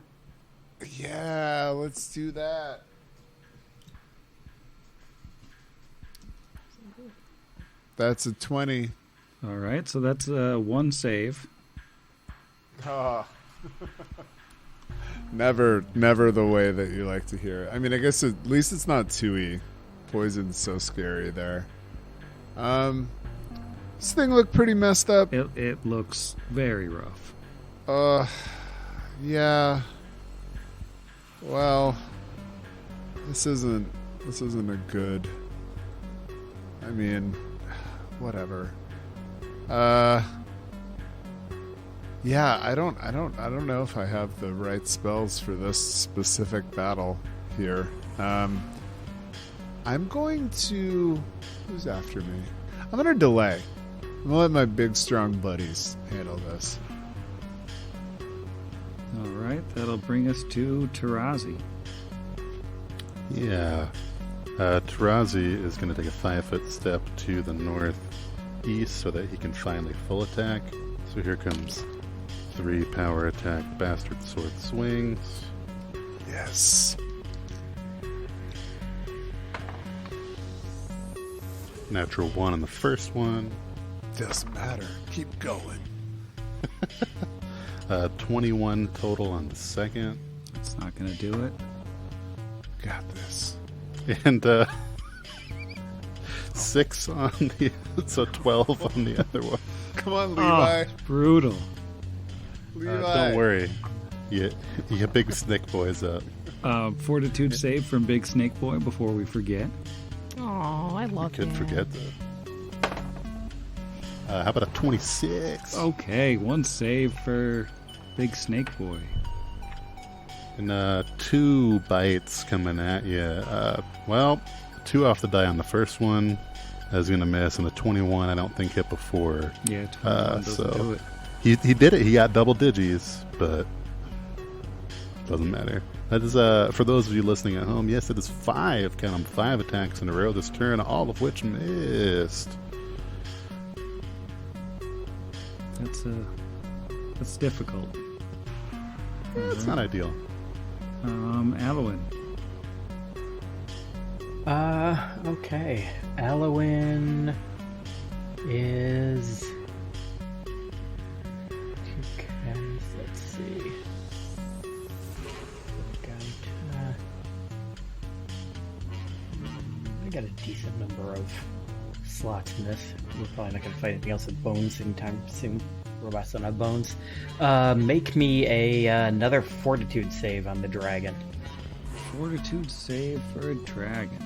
Yeah, let's do that. That's a 20. All right, so that's 1 save. Oh. Never the way that you like to hear it. I mean, I guess at least it's not 2E. Poison's so scary there. This thing looked pretty messed up. It looks very rough. Yeah. Well, this isn't a good. I mean, whatever. Yeah, I don't know if I have the right spells for this specific battle here. I'm going to. Who's after me? I'm gonna delay. I'm gonna let my big strong buddies handle this. All right, that'll bring us to Tarazi. Yeah. Tarazi is going to take a 5-foot step to the northeast so that he can finally full attack. So here comes 3 power attack bastard sword swings. Yes. Natural 1 on the first one. Doesn't matter. Keep going. 21 total on the second. That's not going to do it. Got this. And 6 on the... So 12 on the other one. Come on, Levi. Oh, brutal. Levi. Don't worry. You big snake boy's up. Fortitude save from Big Snake Boy before we forget. Oh, I love Could it. forget that. How about a 26? Okay, 1 save for Big Snake Boy. And 2 bites coming at you. Well, 2 off the die on the first one. I was going to miss, and the 21 I don't think hit before. Yeah, 21 doesn't do it. He did it. He got double digis, but doesn't matter. That is, for those of you listening at home, yes, it is 5, count them, 5 attacks in a row this turn, all of which missed. That's difficult. It's not ideal. Alwyn. Okay. Alwyn is... Let's see. I got a decent number of slots in this. We're probably not going to fight anything else with bones anytime soon. Robots don't have bones. Make me another fortitude save on the dragon. Fortitude save for a dragon.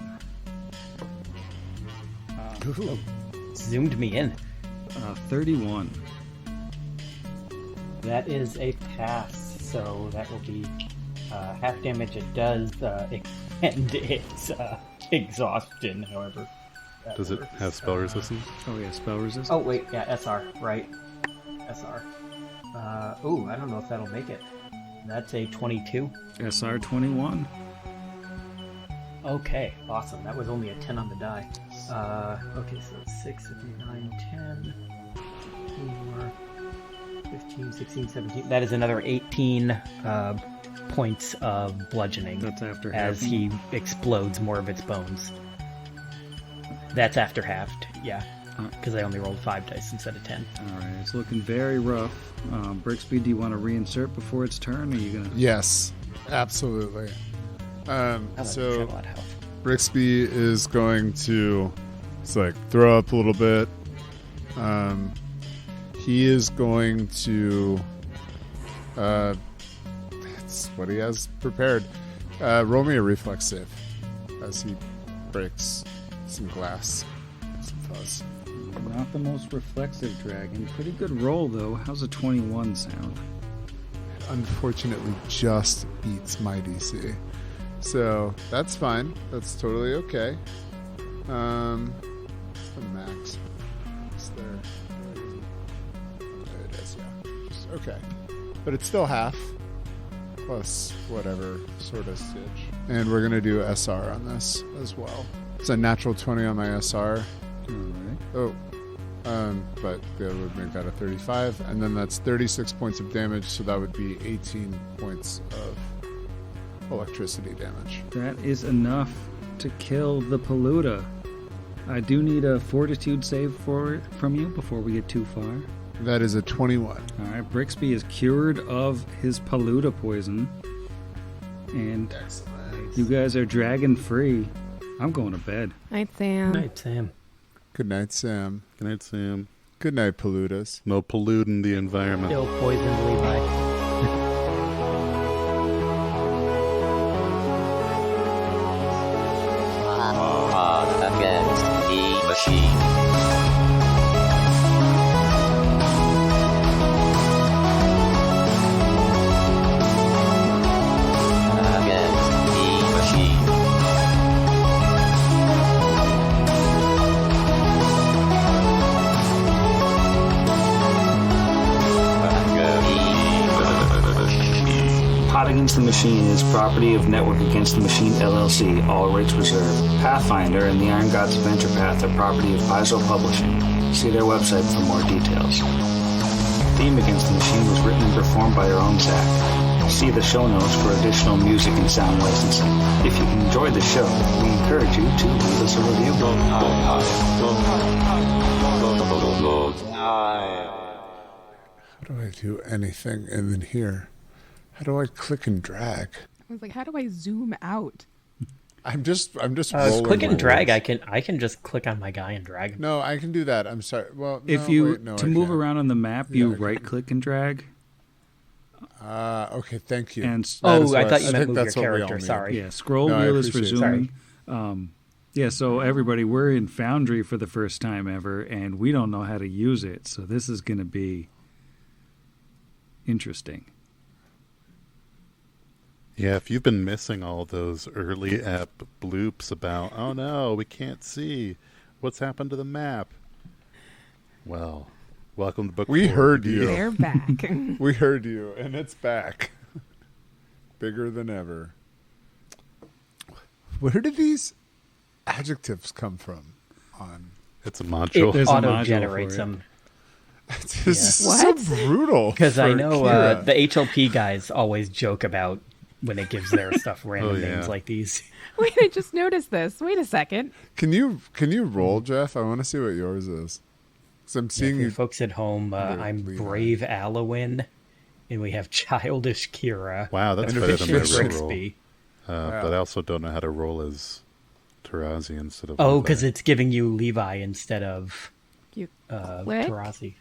Zoomed me in. 31. That is a pass, so that will be half damage. It does end its exhaustion, however. Does it have spell resistance? Oh yeah, spell resistance. Oh wait, yeah, SR, right. SR. Ooh, I don't know if that'll make it. That's a 22. SR 21. Okay, awesome. That was only a 10 on the die. Okay, so 6, 9, 10, 4, 15, 16, 17. That is another 18 points of bludgeoning. That's after as halving? he explodes more of its bones. That's after halved, yeah. Because I only rolled 5 dice instead of 10. Alright, it's looking very rough. Brixby, do you want to reinsert before its turn, or are you gonna... Yes, absolutely. I like So a lot of health. Brixby is going to throw up a little bit. He is going to that's what he has prepared. Roll me a reflex save as he breaks some glass, some fuzz. Not the most reflexive dragon. Pretty good roll, though. How's a 21 sound? Unfortunately just beats my DC. So that's fine. That's totally okay. What's the max? It's there. There it is, yeah. Just, okay. But it's still half. Plus whatever sort of stitch. And we're going to do SR on this as well. It's a natural 20 on my SR. Alright. Oh. But that would make that a 35. And then that's 36 points of damage. So that would be 18 points of electricity damage. That is enough to kill the Paluda. I do need a fortitude save from you before we get too far. That is a 21. Alright, Brixby is cured of his Paluda poison. And Excellent. you guys are dragon free. I'm going to bed. Night, Sam. Night, Sam. Good night, Sam. Good night, Sam. Good night, Paludas. No polluting the environment. Still poisoned Levi. Against the machine. Against the machine. Pot Against the Machine is property of Network Against the Machine LLC, all rights reserved. Pathfinder and the Iron Gods Adventure Path are property of Paizo Publishing. See their website for more details. Theme Against the Machine was written and performed by our own Zach. See the show notes for additional music and sound licensing. If you enjoyed the show, we encourage you to leave us a review. How do I do anything in here? How do I click and drag? I was like, how do I zoom out? I'm just rolling. Click my and drag. words. I can just click on my guy and drag him. No, I can do that. I'm sorry. Well, If no, you wait, no, to I move can't. around on the map, Yeah, you okay. right click and drag. Okay, thank you. And That is Oh, I what thought you I meant think move your that's what we all character. need. Sorry. yeah, scroll No, I wheel is for appreciate it. zooming. Yeah, so everybody, we're in Foundry for the first time ever, and we don't know how to use it. So this is going to be interesting. Yeah, if you've been missing all those early app bloops about, oh no, we can't see what's happened to the map. Well, welcome to Book We 4. heard you. They're back. We heard you, and it's back. Bigger than ever. Where did these adjectives come from? It's a module. There's a module auto-generates for it. them. This is What? so brutal. Because I for know Kira. the HLP guys always joke about when it gives their stuff random Oh, yeah. names like these. Wait, I just noticed this. Wait a second. Can you roll, Jeff? I want to see what yours is. So I'm Yeah, seeing for you you. folks at home, I'm Levi. Brave Alowin, and we have Childish Kira. Wow, that's and better than my Fisher reroll. Brixby. But I also don't know how to roll as Tarazi instead of Oh, Levi. because it's giving you Levi instead of You click? Tarazi.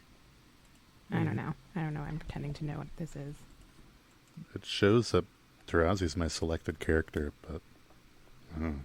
I don't know. I'm pretending to know what this is. It shows that Tarazi's my selected character, but I don't know.